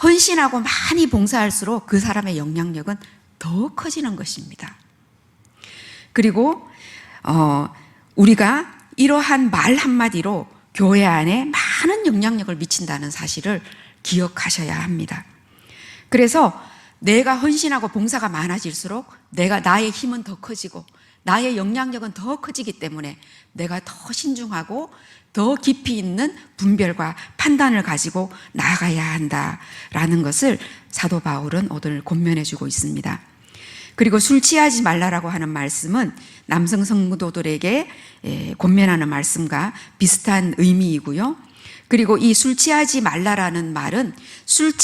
헌신하고 많이 봉사할수록 그 사람의 영향력은 더 커지는 것입니다. 그리고 우리가 이러한 말 한마디로 교회 안에 많은 영향력을 미친다는 사실을 기억하셔야 합니다. 그래서 내가 헌신하고 봉사가 많아질수록 나의 힘은 더 커지고 나의 영향력은 더 커지기 때문에 내가 더 신중하고 더 깊이 있는 분별과 판단을 가지고 나아가야 한다라는 것을 사도 바울은 오늘 권면해 주고 있습니다. 그리고 술 취하지 말라라고 하는 말씀은 남성 성도들에게 권면하는 말씀과 비슷한 의미이고요. 그리고 이 술 취하지 말라라는 말은 술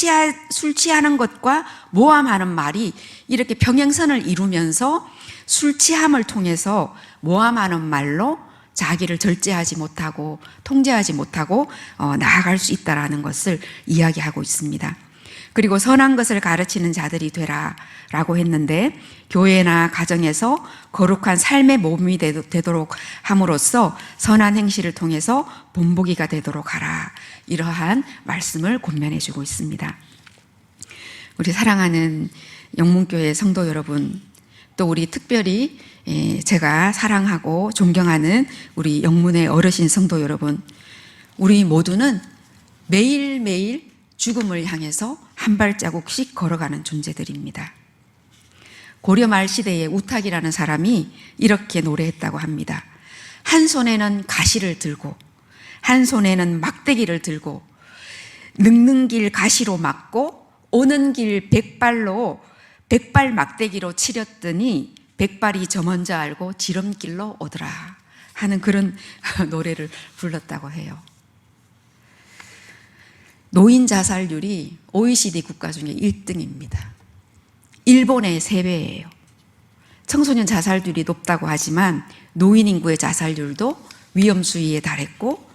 취하는 것과 모함하는 말이 이렇게 평행선을 이루면서 술 취함을 통해서 모함하는 말로 자기를 절제하지 못하고 통제하지 못하고 나아갈 수 있다라는 것을 이야기하고 있습니다. 그리고 선한 것을 가르치는 자들이 되라라고 했는데 교회나 가정에서 거룩한 삶의 몸이 되도록 함으로써 선한 행실을 통해서 본보기가 되도록 하라. 이러한 말씀을 권면해 주고 있습니다. 우리 사랑하는 영문교회 성도 여러분, 또 우리 특별히 제가 사랑하고 존경하는 우리 영문의 어르신 성도 여러분, 우리 모두는 매일매일 죽음을 향해서 한 발자국씩 걸어가는 존재들입니다. 고려 말 시대에 우탁이라는 사람이 이렇게 노래했다고 합니다. 한 손에는 가시를 들고 한 손에는 막대기를 들고 늙는 길 가시로 막고 오는 길 백발 막대기로 치렸더니 백발이 저 먼저 알고 지름길로 오더라 하는 그런 노래를 불렀다고 해요. 노인 자살률이 OECD 국가 중에 1등입니다. 일본의 3배예요. 청소년 자살률이 높다고 하지만 노인 인구의 자살률도 위험 수위에 달했고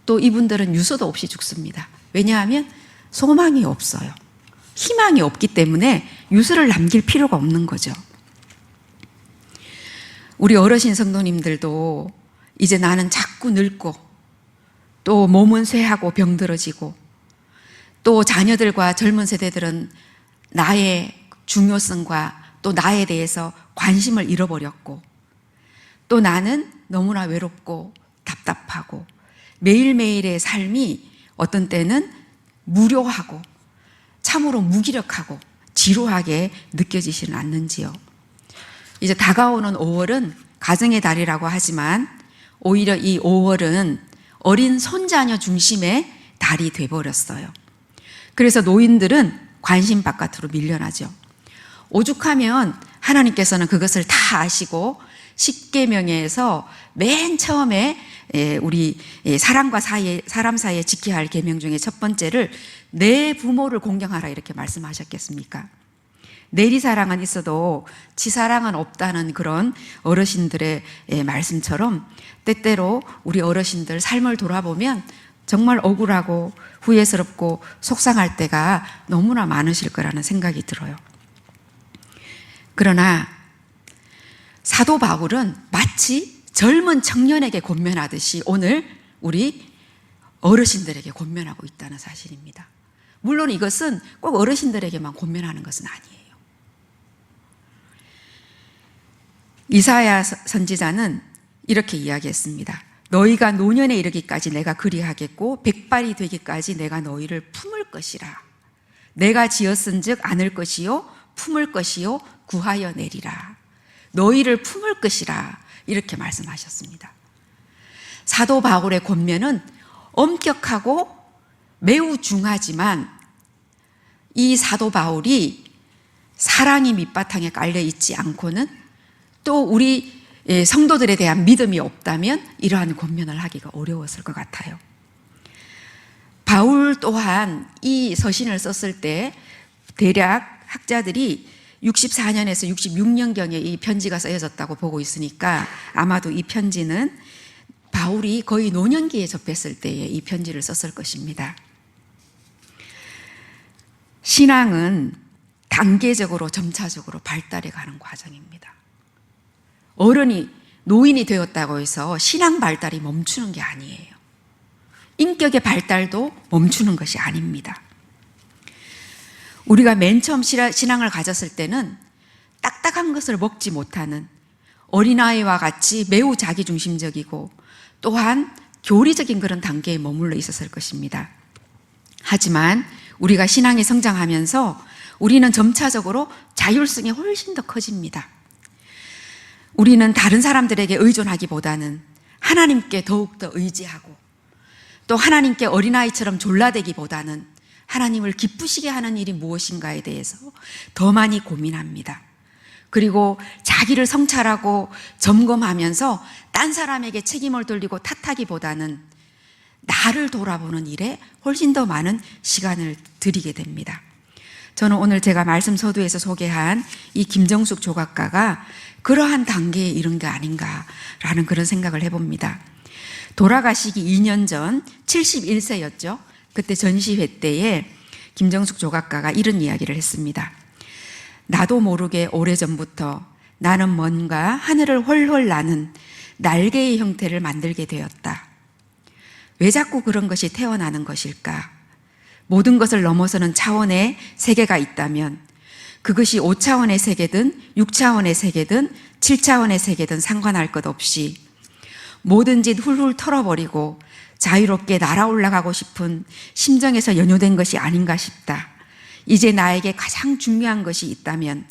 또 이분들은 유서도 없이 죽습니다. 왜냐하면 소망이 없어요. 희망이 없기 때문에 유서를 남길 필요가 없는 거죠. 우리 어르신 성도님들도 이제 나는 자꾸 늙고 또 몸은 쇠하고 병들어지고 또 자녀들과 젊은 세대들은 나의 중요성과 또 나에 대해서 관심을 잃어버렸고 또 나는 너무나 외롭고 답답하고 매일매일의 삶이 어떤 때는 무료하고 참으로 무기력하고 지루하게 느껴지지는 않는지요. 이제 다가오는 5월은 가정의 달이라고 하지만 오히려 이 5월은 어린 손자녀 중심의 달이 돼버렸어요. 그래서 노인들은 관심 바깥으로 밀려나죠. 오죽하면 하나님께서는 그것을 다 아시고 십계명에서 맨 처음에 우리 사람 사이에 지켜야 할 계명 중에 첫 번째를 내 부모를 공경하라 이렇게 말씀하셨겠습니까? 내리사랑은 있어도 지사랑은 없다는 그런 어르신들의 말씀처럼 때때로 우리 어르신들 삶을 돌아보면 정말 억울하고 후회스럽고 속상할 때가 너무나 많으실 거라는 생각이 들어요. 그러나 사도 바울은 마치 젊은 청년에게 권면하듯이 오늘 우리 어르신들에게 권면하고 있다는 사실입니다. 물론 이것은 꼭 어르신들에게만 권면하는 것은 아니에요. 이사야 선지자는 이렇게 이야기했습니다. 너희가 노년에 이르기까지 내가 그리하겠고 백발이 되기까지 내가 너희를 품을 것이라. 내가 지었은즉 안을 것이요 품을 것이요 구하여 내리라. 너희를 품을 것이라 이렇게 말씀하셨습니다. 사도 바울의 권면은 엄격하고 매우 중하지만 이 사도 바울이 사랑이 밑바탕에 깔려 있지 않고는 또 우리 성도들에 대한 믿음이 없다면 이러한 권면을 하기가 어려웠을 것 같아요. 바울 또한 이 서신을 썼을 때 대략 학자들이 64년에서 66년경에 이 편지가 쓰여졌다고 보고 있으니까 아마도 이 편지는 바울이 거의 노년기에 접했을 때에 이 편지를 썼을 것입니다. 신앙은 단계적으로 점차적으로 발달해 가는 과정입니다. 노인이 되었다고 해서 신앙 발달이 멈추는 게 아니에요. 인격의 발달도 멈추는 것이 아닙니다. 우리가 맨 처음 신앙을 가졌을 때는 딱딱한 것을 먹지 못하는 어린아이와 같이 매우 자기중심적이고 또한 교리적인 그런 단계에 머물러 있었을 것입니다. 하지만 우리가 신앙이 성장하면서 우리는 점차적으로 자율성이 훨씬 더 커집니다. 우리는 다른 사람들에게 의존하기보다는 하나님께 더욱더 의지하고 또 하나님께 어린아이처럼 졸라대기보다는 하나님을 기쁘시게 하는 일이 무엇인가에 대해서 더 많이 고민합니다. 그리고 자기를 성찰하고 점검하면서 딴 사람에게 책임을 돌리고 탓하기보다는 나를 돌아보는 일에 훨씬 더 많은 시간을 들이게 됩니다. 저는 오늘 제가 말씀 서두에서 소개한 이 김정숙 조각가가 그러한 단계에 이른 게 아닌가라는 그런 생각을 해봅니다. 돌아가시기 2년 전 71세였죠. 그때 전시회 때에 김정숙 조각가가 이런 이야기를 했습니다. 나도 모르게 오래전부터 나는 뭔가 하늘을 훨훨 나는 날개의 형태를 만들게 되었다. 왜 자꾸 그런 것이 태어나는 것일까? 모든 것을 넘어서는 차원의 세계가 있다면 그것이 5차원의 세계든 6차원의 세계든 7차원의 세계든 상관할 것 없이 뭐든지 훌훌 털어버리고 자유롭게 날아올라가고 싶은 심정에서 연유된 것이 아닌가 싶다. 이제 나에게 가장 중요한 것이 있다면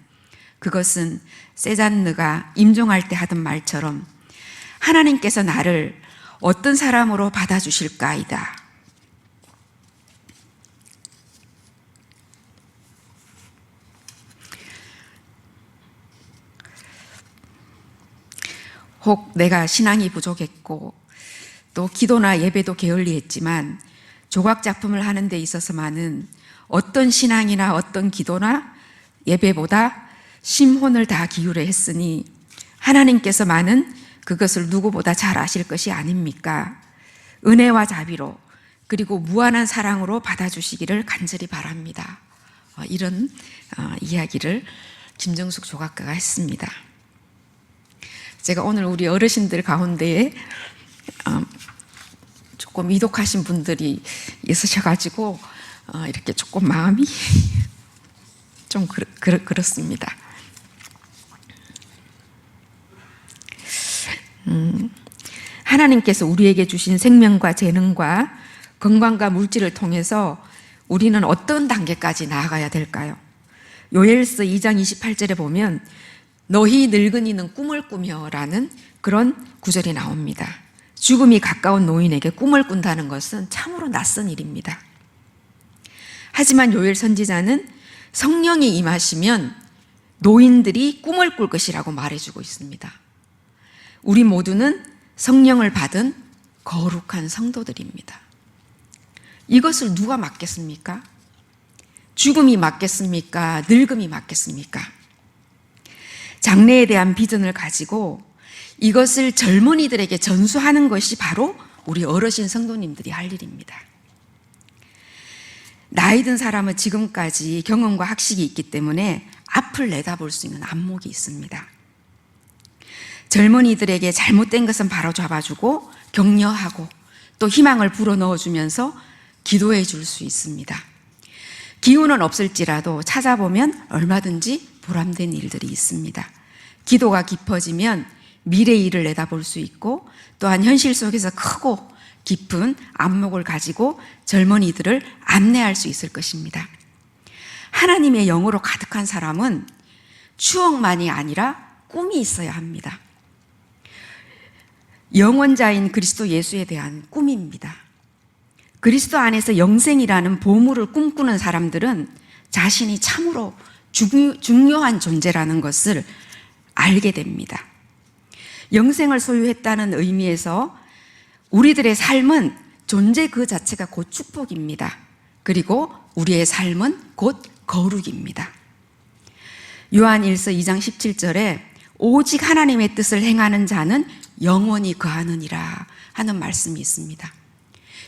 그것은 세잔느가 임종할 때 하던 말처럼 하나님께서 나를 어떤 사람으로 받아주실까이다. 혹 내가 신앙이 부족했고 또 기도나 예배도 게을리했지만 조각 작품을 하는 데 있어서만은 어떤 신앙이나 어떤 기도나 예배보다 심혼을 다 기울여 했으니 하나님께서만은 그것을 누구보다 잘 아실 것이 아닙니까? 은혜와 자비로 그리고 무한한 사랑으로 받아주시기를 간절히 바랍니다. 이런 이야기를 김정숙 조각가가 했습니다. 제가 오늘 우리 어르신들 가운데에 조금 이독하신 분들이 있으셔가지고 이렇게 조금 마음이 좀 그렇습니다. 하나님께서 우리에게 주신 생명과 재능과 건강과 물질을 통해서 우리는 어떤 단계까지 나아가야 될까요? 요엘서 2장 28절에 보면 너희 늙은이는 꿈을 꾸며라는 그런 구절이 나옵니다. 죽음이 가까운 노인에게 꿈을 꾼다는 것은 참으로 낯선 일입니다. 하지만 요엘 선지자는 성령이 임하시면 노인들이 꿈을 꿀 것이라고 말해주고 있습니다. 우리 모두는 성령을 받은 거룩한 성도들입니다. 이것을 누가 맡겠습니까? 죽음이 맡겠습니까? 늙음이 맡겠습니까? 장래에 대한 비전을 가지고 이것을 젊은이들에게 전수하는 것이 바로 우리 어르신 성도님들이 할 일입니다. 나이 든 사람은 지금까지 경험과 학식이 있기 때문에 앞을 내다볼 수 있는 안목이 있습니다. 젊은이들에게 잘못된 것은 바로 잡아주고 격려하고 또 희망을 불어넣어주면서 기도해 줄 수 있습니다. 기운은 없을지라도 찾아보면 얼마든지 보람된 일들이 있습니다. 기도가 깊어지면 미래의 일을 내다볼 수 있고 또한 현실 속에서 크고 깊은 안목을 가지고 젊은이들을 안내할 수 있을 것입니다. 하나님의 영으로 가득한 사람은 추억만이 아니라 꿈이 있어야 합니다. 영원자인 그리스도 예수에 대한 꿈입니다. 그리스도 안에서 영생이라는 보물을 꿈꾸는 사람들은 자신이 참으로 중요한 존재라는 것을 알게 됩니다. 영생을 소유했다는 의미에서 우리들의 삶은 존재 그 자체가 곧 축복입니다. 그리고 우리의 삶은 곧 거룩입니다. 요한 1서 2장 17절에 오직 하나님의 뜻을 행하는 자는 영원히 거하느니라 하는 말씀이 있습니다.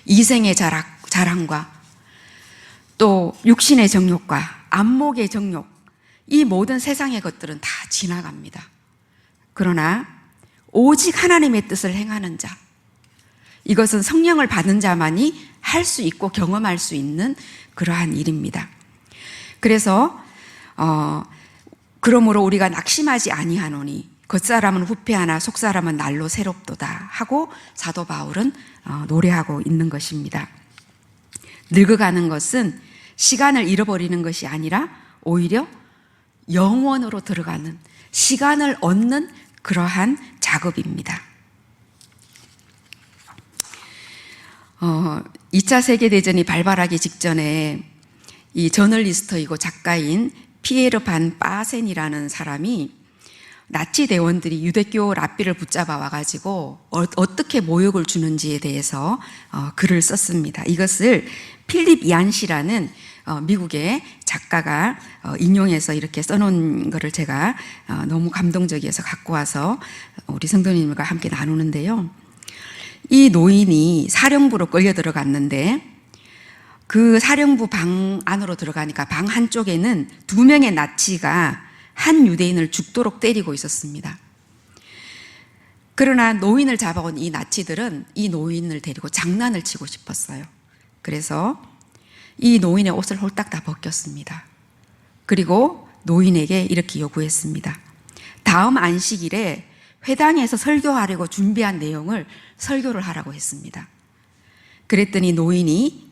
이생의 자랑과 또 육신의 정욕과 안목의 정욕, 이 모든 세상의 것들은 다 지나갑니다. 그러나 오직 하나님의 뜻을 행하는 자, 이것은 성령을 받은 자만이 할 수 있고 경험할 수 있는 그러한 일입니다. 그래서 그러므로 우리가 낙심하지 아니하노니 겉사람은 후패하나 속사람은 날로 새롭도다 하고 사도 바울은 노래하고 있는 것입니다. 늙어가는 것은 시간을 잃어버리는 것이 아니라 오히려 영원으로 들어가는, 시간을 얻는 그러한 작업입니다. 2차 세계대전이 발발하기 직전에 이 저널리스트이고 작가인 피에르 반 바센이라는 사람이 나치 대원들이 유대교 랍비를 붙잡아 와가지고 어떻게 모욕을 주는지에 대해서 글을 썼습니다. 이것을 필립 얀시라는 미국의 작가가 인용해서 이렇게 써놓은 것을 제가 너무 감동적이어서 갖고 와서 우리 성도님과 함께 나누는데요. 이 노인이 사령부로 끌려 들어갔는데 그 사령부 방 안으로 들어가니까 방 한쪽에는 2명의 나치가 한 유대인을 죽도록 때리고 있었습니다. 그러나 노인을 잡아온 이 나치들은 이 노인을 데리고 장난을 치고 싶었어요. 그래서 이 노인의 옷을 홀딱 다 벗겼습니다. 그리고 노인에게 이렇게 요구했습니다. 다음 안식일에 회당에서 설교하려고 준비한 내용을 설교를 하라고 했습니다. 그랬더니 노인이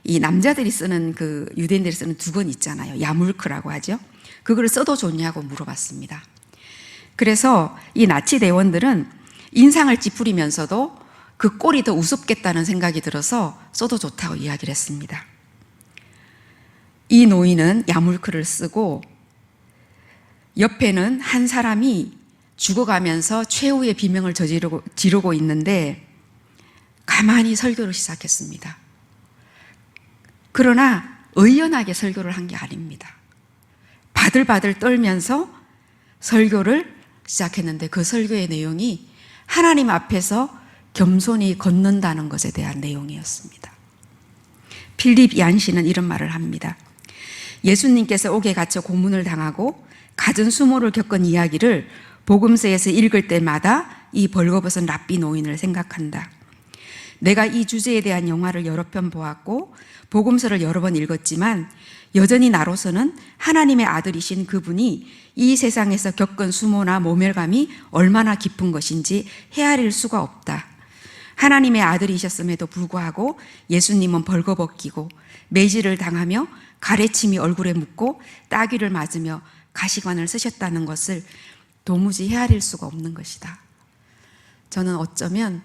이 남자들이 쓰는 그 유대인들이 쓰는 두건 있잖아요. 야물크라고 하죠. 그걸 써도 좋냐고 물어봤습니다. 그래서 이 나치 대원들은 인상을 찌푸리면서도 그 꼴이 더 우습겠다는 생각이 들어서 써도 좋다고 이야기를 했습니다. 이 노인은 야물크를 쓰고 옆에는 한 사람이 죽어가면서 최후의 비명을 지르고 있는데 가만히 설교를 시작했습니다. 그러나 의연하게 설교를 한 게 아닙니다. 바들바들 떨면서 설교를 시작했는데 그 설교의 내용이 하나님 앞에서 겸손히 걷는다는 것에 대한 내용이었습니다. 필립 얀시는 이런 말을 합니다. 예수님께서 옥에 갇혀 고문을 당하고 갖은 수모를 겪은 이야기를 복음서에서 읽을 때마다 이 벌거벗은 랍비 노인을 생각한다. 내가 이 주제에 대한 영화를 여러 편 보았고 복음서를 여러 번 읽었지만 여전히 나로서는 하나님의 아들이신 그분이 이 세상에서 겪은 수모나 모멸감이 얼마나 깊은 것인지 헤아릴 수가 없다. 하나님의 아들이셨음에도 불구하고 예수님은 벌거벗기고 매질을 당하며 가래침이 얼굴에 묻고 따귀를 맞으며 가시관을 쓰셨다는 것을 도무지 헤아릴 수가 없는 것이다. 저는 어쩌면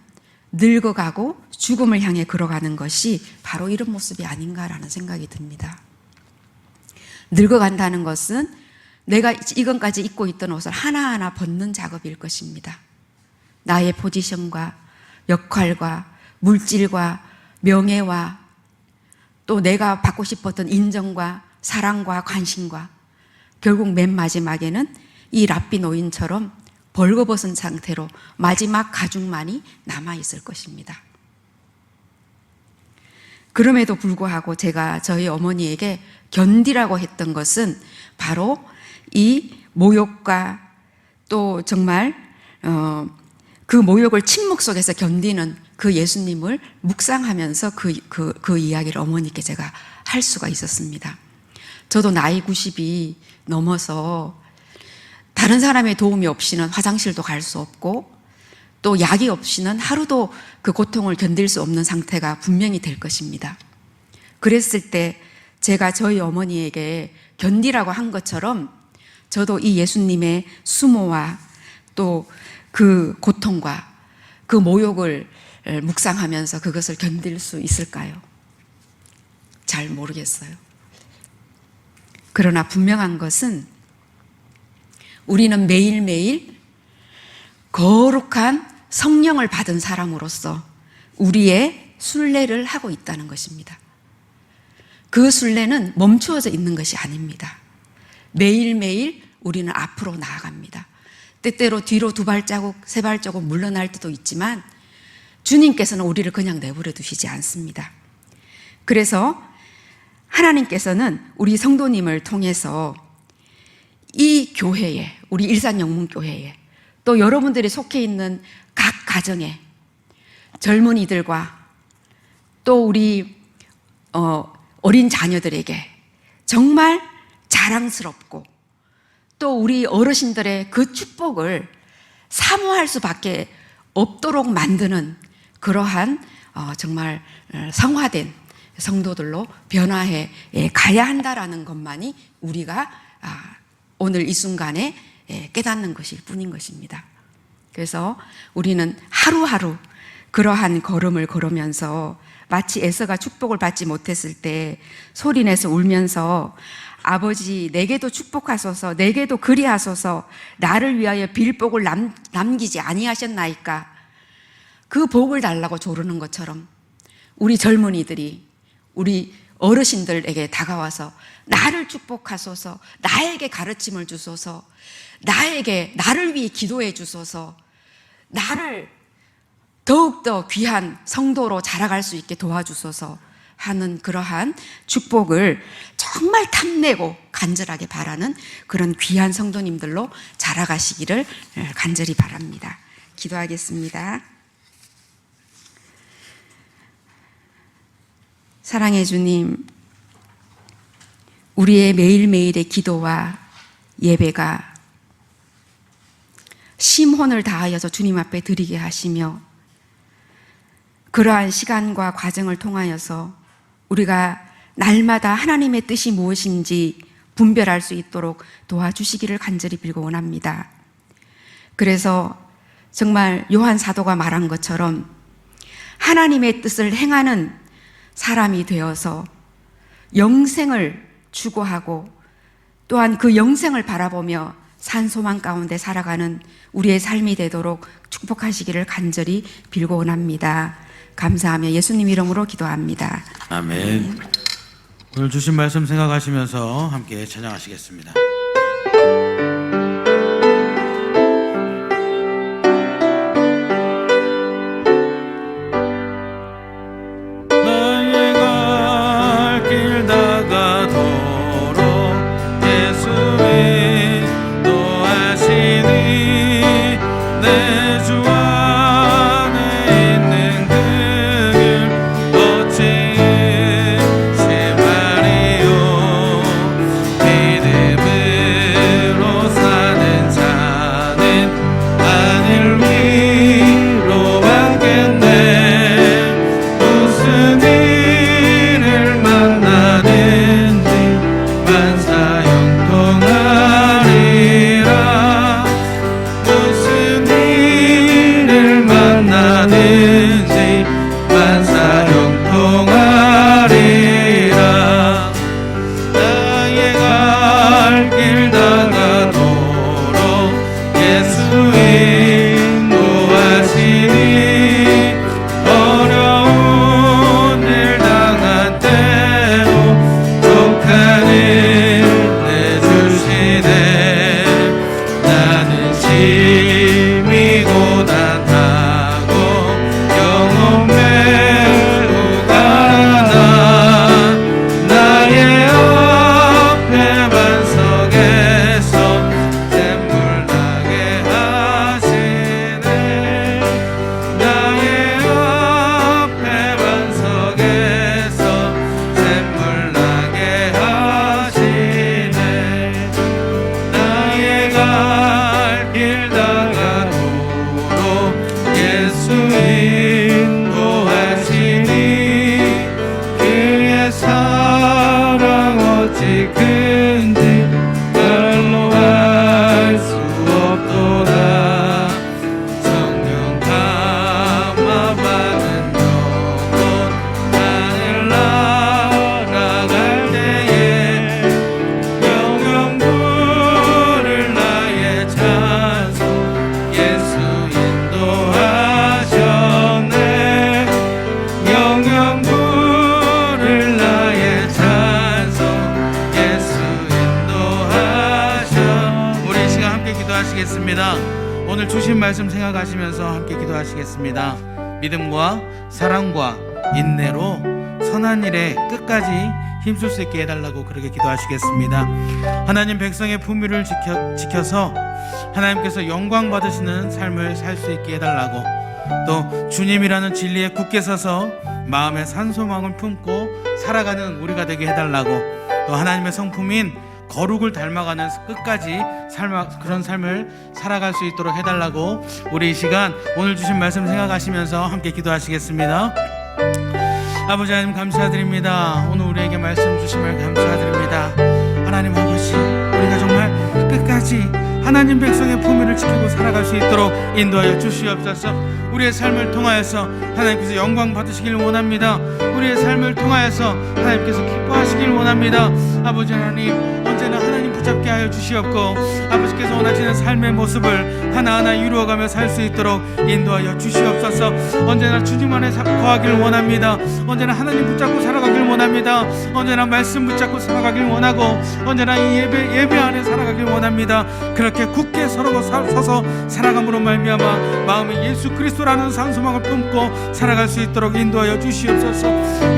늙어가고 죽음을 향해 걸어가는 것이 바로 이런 모습이 아닌가라는 생각이 듭니다. 늙어간다는 것은 내가 이건까지 입고 있던 옷을 하나하나 벗는 작업일 것입니다. 나의 포지션과 역할과 물질과 명예와 또 내가 받고 싶었던 인정과 사랑과 관심과 결국 맨 마지막에는 이 랍비 노인처럼 벌거벗은 상태로 마지막 가죽만이 남아있을 것입니다. 그럼에도 불구하고 제가 저희 어머니에게 견디라고 했던 것은 바로 이 모욕과 또 정말 그 모욕을 침묵 속에서 견디는 그 예수님을 묵상하면서 그 이야기를 어머니께 제가 할 수가 있었습니다. 저도 나이 90이 넘어서 다른 사람의 도움이 없이는 화장실도 갈 수 없고 또 약이 없이는 하루도 그 고통을 견딜 수 없는 상태가 분명히 될 것입니다. 그랬을 때 제가 저희 어머니에게 견디라고 한 것처럼 저도 이 예수님의 수모와 또 그 고통과 그 모욕을 묵상하면서 그것을 견딜 수 있을까요? 잘 모르겠어요. 그러나 분명한 것은 우리는 매일매일 거룩한 성령을 받은 사람으로서 우리의 순례를 하고 있다는 것입니다. 그 순례는 멈추어져 있는 것이 아닙니다. 매일매일 우리는 앞으로 나아갑니다. 때때로 뒤로 2발자국, 3발자국 물러날 때도 있지만 주님께서는 우리를 그냥 내버려 두시지 않습니다. 그래서 하나님께서는 우리 성도님을 통해서 이 교회에, 우리 일산영문교회에 또 여러분들이 속해 있는 각 가정에 젊은이들과 또 우리 어린 자녀들에게 정말 자랑스럽고 또 우리 어르신들의 그 축복을 사모할 수밖에 없도록 만드는 그러한 정말 성화된 성도들로 변화해 가야 한다라는 것만이 우리가 오늘 이 순간에 깨닫는 것일 뿐인 것입니다. 그래서 우리는 하루하루 그러한 걸음을 걸으면서 마치 에서가 축복을 받지 못했을 때 소리내서 울면서 아버지 내게도 축복하소서, 내게도 그리하소서, 나를 위하여 빌복을 남기지 아니하셨나이까, 그 복을 달라고 조르는 것처럼 우리 젊은이들이 우리 어르신들에게 다가와서 나를 축복하소서, 나에게 가르침을 주소서, 나를 위해 기도해 주소서, 나를 더욱더 귀한 성도로 자라갈 수 있게 도와주소서 하는 그러한 축복을 정말 탐내고 간절하게 바라는 그런 귀한 성도님들로 자라가시기를 간절히 바랍니다. 기도하겠습니다. 사랑해 주님, 우리의 매일매일의 기도와 예배가 심혼을 다하여서 주님 앞에 드리게 하시며, 그러한 시간과 과정을 통하여서 우리가 날마다 하나님의 뜻이 무엇인지 분별할 수 있도록 도와주시기를 간절히 빌고 원합니다. 그래서 정말 요한 사도가 말한 것처럼 하나님의 뜻을 행하는 사람이 되어서 영생을 추구하고 또한 그 영생을 바라보며 산소망 가운데 살아가는 우리의 삶이 되도록 축복하시기를 간절히 빌고 원합니다. 감사하며 예수님 이름으로 기도합니다. 아멘. 오늘 주신 말씀 생각하시면서 함께 찬양하시겠습니다. 나의 갈 길 다가도록 예수 인도하시니 내 주 안에 있는 그길 어찌 말이요, 믿음으로 사는 자는 하늘 위로 받겠네. 무슨 일을 만나든지 만사 형통하리라. 무슨 일을 만나든지 만사 형통하리라. 나의 갈 길 다가도록 예수 인도하시니 어려운 일 당한 때로 족한 일 내주시네. 나는 심히 고단하고 영혼 매우 가난하. 나의 앞에 반석에서 샘물 나게 하시네. 나의 앞에 반석에서 샘물 나게 하시네. 나의 갈 길 다가도록 예수 인도하시니 그의 사랑 어찌 큰지 말로 알 수 없도다. 성령 감화받은 영혼 하늘 날아갈 때에 영영 부를 나의 찬송 예수 인도하셨네. 영영 부를 나의 찬송 예수 인도하셨네. 우리 이 시간 함께 기도하시겠습니다. 오늘 주신 말씀 생각하시면서 함께 기도하시겠습니다. 믿음과 사랑과 인내로 선한 일에 끝까지 힘쓸 수 있게 해달라고 그렇게 기도하시겠습니다. 하나님 백성의 품위를 지켜서 하나님께서 영광 받으시는 삶을 살 수 있게 해달라고, 또 주님이라는 진리에 굳게 서서 마음의 산소망을 품고 살아가는 우리가 되게 해달라고, 또 하나님의 성품인 거룩을 닮아가는 끝까지 그런 삶을 살아갈 수 있도록 해달라고 우리 이 시간 오늘 주신 말씀 생각하시면서 함께 기도하시겠습니다. 아버지 하나님 감사드립니다. 오늘 우리에게 말씀 주심을 감사드립니다. 하나님 아버지, 우리가 정말 끝까지 하나님 백성의 품위를 지키고 살아갈 수 있도록 인도하여 주시옵소서. 우리의 삶을 통하여서 하나님께서 영광 받으시길 원합니다. 우리의 삶을 통하여서 하나님께서 기뻐하시길 원합니다. 아버지 하나님, 언제나 하나님 붙잡게 하여 주시옵고 아버지께서 원하시는 삶의 모습을 하나하나 이루어가며 살 수 있도록 인도하여 주시옵소서. 언제나 주님 안에 거하길 원합니다. 언제나 하나님 붙잡고 살아가길 원합니다. 언제나 말씀 붙잡고 살아가길 원하고 언제나 이 예배 안에 살아가길 원합니다. 그렇게 굳게 서서 살아감으로 말미암아 마음에 예수 그리스도라는 산소망을 품고 살아갈 수 있도록 인도하여 주시옵소서.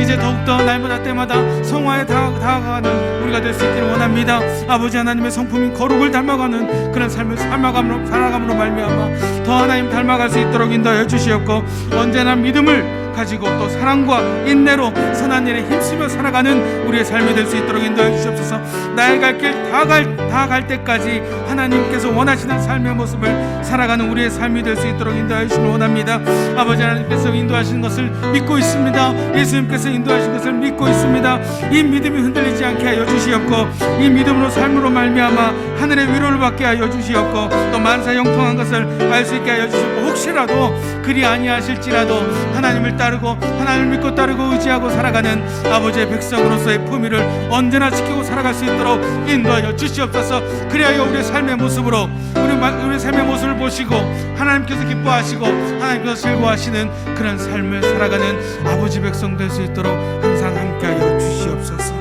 이제 더욱더 날마다 때마다 성화에 다가가는 우리가 될 수 있기를 원합니다. 아버지 하나님의 성품인 거룩을 닮아가는 그런 삶을 살아감으로 말미암아 더 하나님 닮아갈 수 있도록 인도하여 주시옵고 언제나 믿음을 가지고 또 사랑과 인내로 선한 일에 힘쓰며 살아가는 우리의 삶이 될 수 있도록 인도해 주시옵소서. 나의 갈 길 다 갈 때까지 하나님께서 원하시는 삶의 모습을 살아가는 우리의 삶이 될 수 있도록 인도해 주시길 원합니다. 아버지 하나님께서 인도하시는 것을 믿고 있습니다. 예수님께서 인도하신 것을 믿고 있습니다. 이 믿음이 흔들리지 않게 하여 주시옵고 이 믿음으로 삶으로 말미암아 하늘의 위로를 받게 하여 주시옵고 또 만사 형통한 것을 알 수 있게 하여 주시옵고 혹시라도 그리 아니하실지라도 하나님을 따르고 하나님을 믿고 따르고 의지하고 살아가는 아버지의 백성으로서의 품위를 언제나 지키고 살아갈 수 있도록 인도하여 주시옵소서. 그리하여 우리의 삶의 모습으로 우리의 삶의 모습을 보시고 하나님께서 기뻐하시고 하나님께서 즐거워하시는 그런 삶을 살아가는 아버지 백성 될 수 있도록 항상 함께하여 주시옵소서.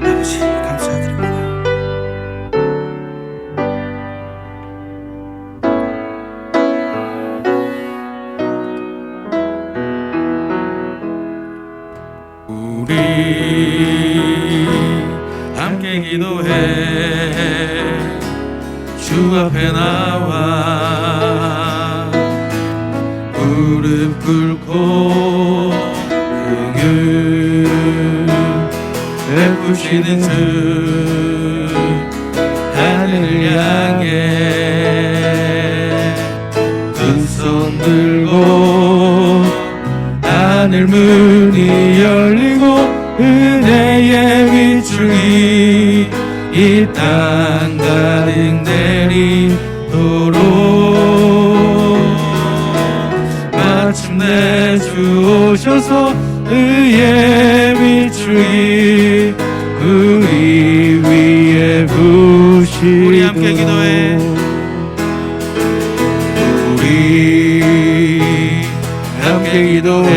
아버지 감사드립니다. 우리 함께 기도해 주 앞에 나와 무릎 꿇고 긍휼 베푸시는 주 하늘을 향해 두 손 들고 하늘 문이 열리고 은혜의 비추기 이 땅 가득 내리도록 마침내 주 오셔서 의의 비추기 우리 위에 부시도록 우리 함께 기도해 우리 함께 기도해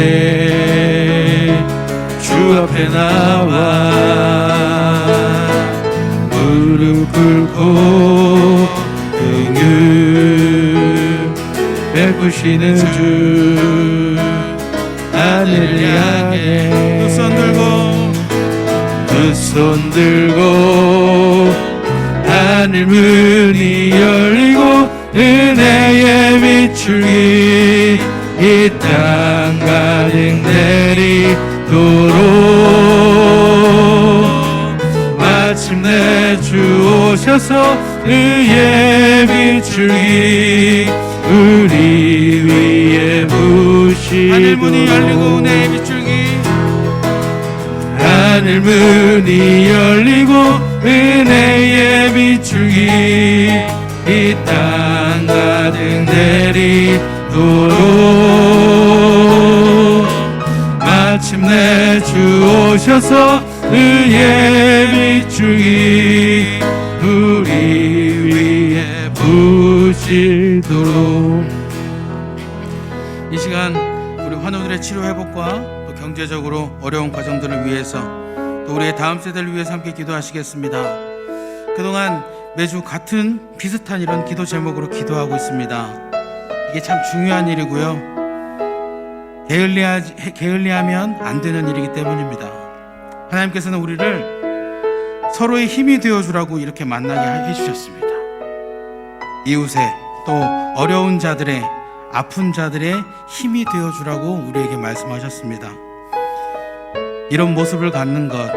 주 앞에 나와 무릎 꿇고 긍휼 베푸시는 주 하늘을 향해 두 손 들고 하늘 문이 열리고 은혜의 비추기 이 땅 가득 내리도록 마침내 주 오셔서 의의 비추기 우리 위에 부시도록 하늘 문이 열리고 은혜의 비추기 하늘 문이 열리고 은혜의 비추기 이 땅 가득 내리도록 마침내 주 오셔서 의의 비추기 우리 위에 부시도록 이 시간 우리 환우들의 치료 회복과 또 경제적으로 어려운 가정들을 위해서 또 우리의 다음 세대를 위해서 함께 기도하시겠습니다. 그동안 매주 같은 비슷한 이런 기도 제목으로 기도하고 있습니다. 이게 참 중요한 일이고요. 게을리하면 안 되는 일이기 때문입니다. 하나님께서는 우리를 서로의 힘이 되어주라고 이렇게 만나게 해주셨습니다. 이웃의 또 어려운 자들의 아픈 자들의 힘이 되어주라고 우리에게 말씀하셨습니다. 이런 모습을 갖는 것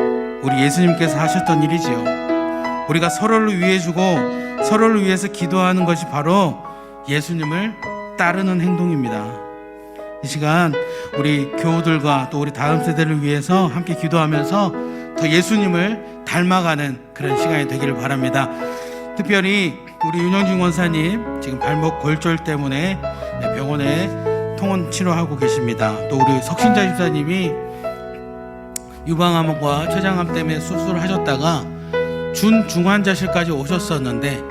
우리 예수님께서 하셨던 일이지요. 우리가 서로를 위해주고 서로를 위해서 기도하는 것이 바로 예수님을 따르는 행동입니다. 이 시간 우리 교우들과 또 우리 다음 세대를 위해서 함께 기도하면서 더 예수님을 닮아가는 그런 시간이 되기를 바랍니다. 특별히 우리 윤영진 원사님 지금 발목 골절 때문에 병원에 통원 치료하고 계십니다. 또 우리 석신자 집사님이 유방암과 췌장암 때문에 수술을 하셨다가 중환자실까지 오셨었는데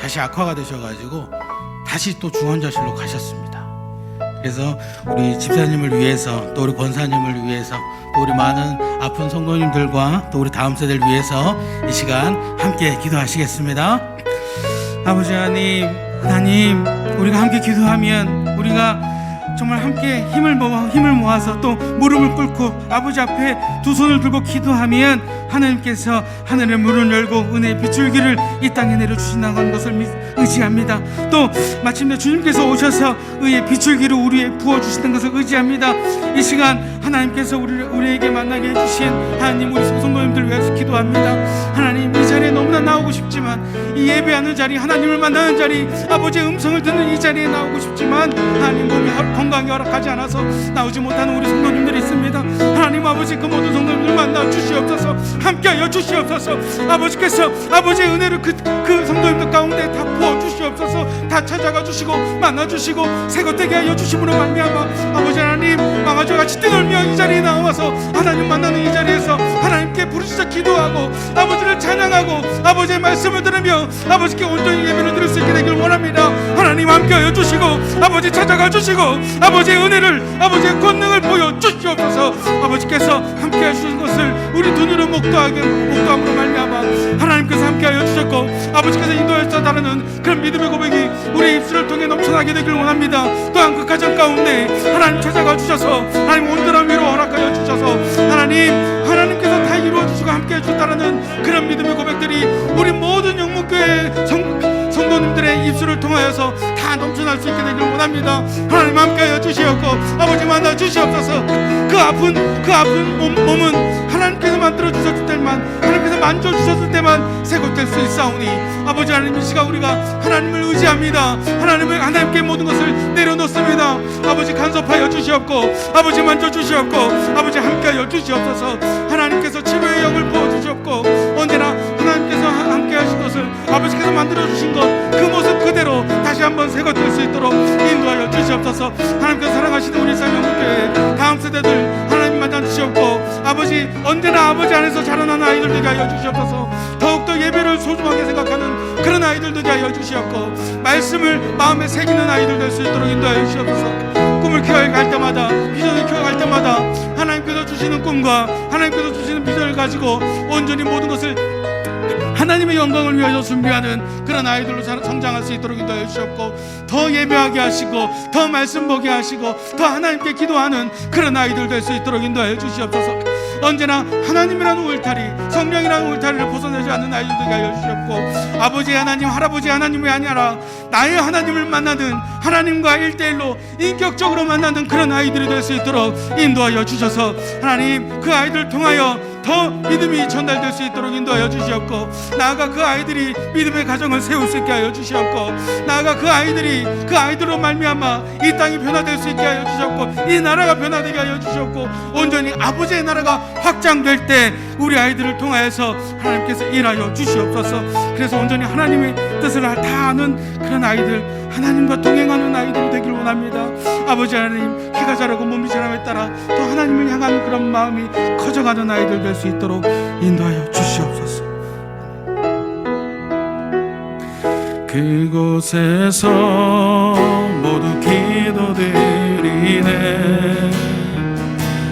다시 악화가 되셔가지고 다시 또 중환자실로 가셨습니다. 그래서 우리 집사님을 위해서, 또 우리 권사님을 위해서, 또 우리 많은 아픈 성도님들과 또 우리 다음 세대를 위해서 이 시간 함께 기도하시겠습니다. 아버지 하나님, 우리가 함께 기도하면 우리가 정말 함께 힘을 모아서 또 무릎을 꿇고 아버지 앞에 두 손을 들고 기도하면 하나님께서 하늘의 문을 열고 은혜의 비출기를 이 땅에 내려주신다는 것을 의지합니다. 또 마침내 주님께서 오셔서 의의 비출기를 우리에 부어주시는 것을 의지합니다. 이 시간 하나님께서 우리에게 만나게 해주신 하나님, 우리 성도님들 위해서 기도합니다. 하나님, 이 자리에 너무나 나오고 싶지만, 이 예배하는 자리, 하나님을 만나는 자리, 아버지의 음성을 듣는 이 자리에 나오고 싶지만 하나님 몸이 건강이 허락하지 않아서 나오지 못하는 우리 성도님들이 있습니다. 하나님 아버지, 그 모든 성도님들 만나 주시옵소서. 함께하여 주시옵소서. 아버지께서 아버지의 은혜를 그 성도님들 가운데 다 부어 주시옵소서. 다 찾아가 주시고 만나 주시고 새것되게 하여 주심으로 말미암아 아버지 하나님, 망아지와 같이 뛰놀며 이 자리에 나와서 하나님 만나는 이 자리에서 하나님께 부르짖어 기도하고 아버지를 찬양하고 아버지의 말씀을 들으며 아버지께 온전히 예배를 드릴 수 있게 되길 원합니다. 하나님 함께하여 주시고 아버지 찾아가 주시고 아버지의 은혜를, 아버지의 권능을 보여 주시옵소서. 아버지께서 함께해 주신 것을 우리 눈으로 목도함으로 말미암아 하나님께서 함께하여 주셨고 아버지께서 인도하여 따르는 그런 믿음의 고백이 우리 입술을 통해 넘쳐나게 되길 원합니다. 또한 그 가정 가운데 하나님 찾아가 주셔서 하나님 온전한 위로 허락하여 주셔서 하나님께서 다 이루어 주시고 함께해 주셨다는 그런 믿음의 고백들이 우리 모든 영문교회 성도님들의 입술을 통하여서 다 넘쳐날 수 있게 되길 원합니다. 하나님 함께하여 주시옵고 아버지 만나 주시옵소서. 그 아픈 몸은 하나님께서 만들어 주셨을 때만, 하나님께서 만져 주셨을 때만 새것될 수 있사오니 아버지 하나님, 이 시간 우리가 하나님을 의지합니다. 하나님께 모든 것을 내려놓습니다. 아버지 간섭하여 주시옵고 아버지 만져 주시옵고 아버지 함께하여 주시옵소서. 하나님께서 치료의 영을 부어 주시옵고 언제나 하나님께서 함께 하신 것을 아버지께서 만들어 주신 것, 그 모습 그대로 다시 한번 새것될 수 있도록 인도하여 주시옵소서. 하나님께서 사랑하시는 우리 쌍용교회 다음 세대들 하나님 만나 주시옵고 아버지, 언제나 아버지 안에서 자라나는 아이들 되게 하여 주시옵소서. 더욱더 예배를 소중하게 생각하는 그런 아이들 되게 하여 주시옵고 말씀을 마음에 새기는 아이들 될 수 있도록 인도하여 주시옵소서. 꿈을 키워갈 때마다, 비전을 키워갈 때마다 하나님께서 주시는 꿈과 하나님께서 주시는 비전을 가지고 온전히 모든 것을 하나님의 영광을 위하여 준비하는 그런 아이들로 성장할 수 있도록 인도하여 주셨고 더 예배하게 하시고 더 말씀 보게 하시고 더 하나님께 기도하는 그런 아이들 될 수 있도록 인도하여 주시옵소서. 언제나 하나님이라는 울타리, 성령이라는 울타리를 벗어나지 않는 아이들 되게 하여 주셨고 아버지 하나님, 할아버지 하나님이 아니라 나의 하나님을 만나는, 하나님과 1대1로 인격적으로 만나는 그런 아이들이 될 수 있도록 인도하여 주셔서 하나님, 그 아이들을 통하여 더 믿음이 전달될 수 있도록 인도하여 주시옵고 나아가 그 아이들이 믿음의 가정을 세울 수 있게 하여 주시옵고 나아가 그 아이들로 말미암아 이 땅이 변화될 수 있게 하여 주셨고 이 나라가 변화되게 하여 주셨고 온전히 아버지의 나라가 확장될 때 우리 아이들을 통하여서 하나님께서 일하여 주시옵소서. 그래서 온전히 하나님의 뜻을 다 아는 그런 아이들, 하나님과 동행하는 아이들이 되길 원합니다. 아버지 하나님, 키가 자라고 몸이 자람에 따라 또 하나님을 향한 그런 마음이 커져가는 아이들 될 수 있도록 인도하여 주시옵소서. 그곳에서 모두 기도드리네.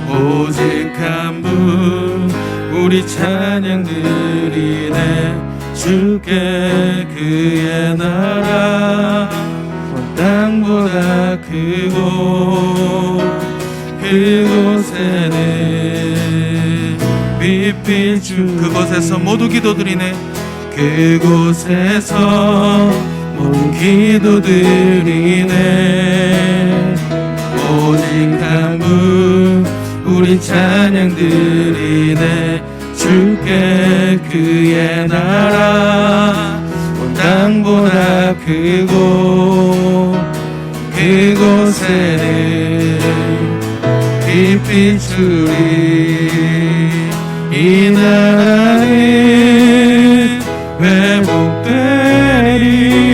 오직 한 분 우리 찬양 드리네. 주께 그의 나라 땅보다 크고 그곳에는 빛빛 주. 그곳에서 모두 기도드리네. 그곳에서 모두 기도드리네. 오직 한 분 우리 찬양 드리네. 주께 그의 나라 땅보다 크고 그곳에는 빛 비추리. 이 나라는 회복되리.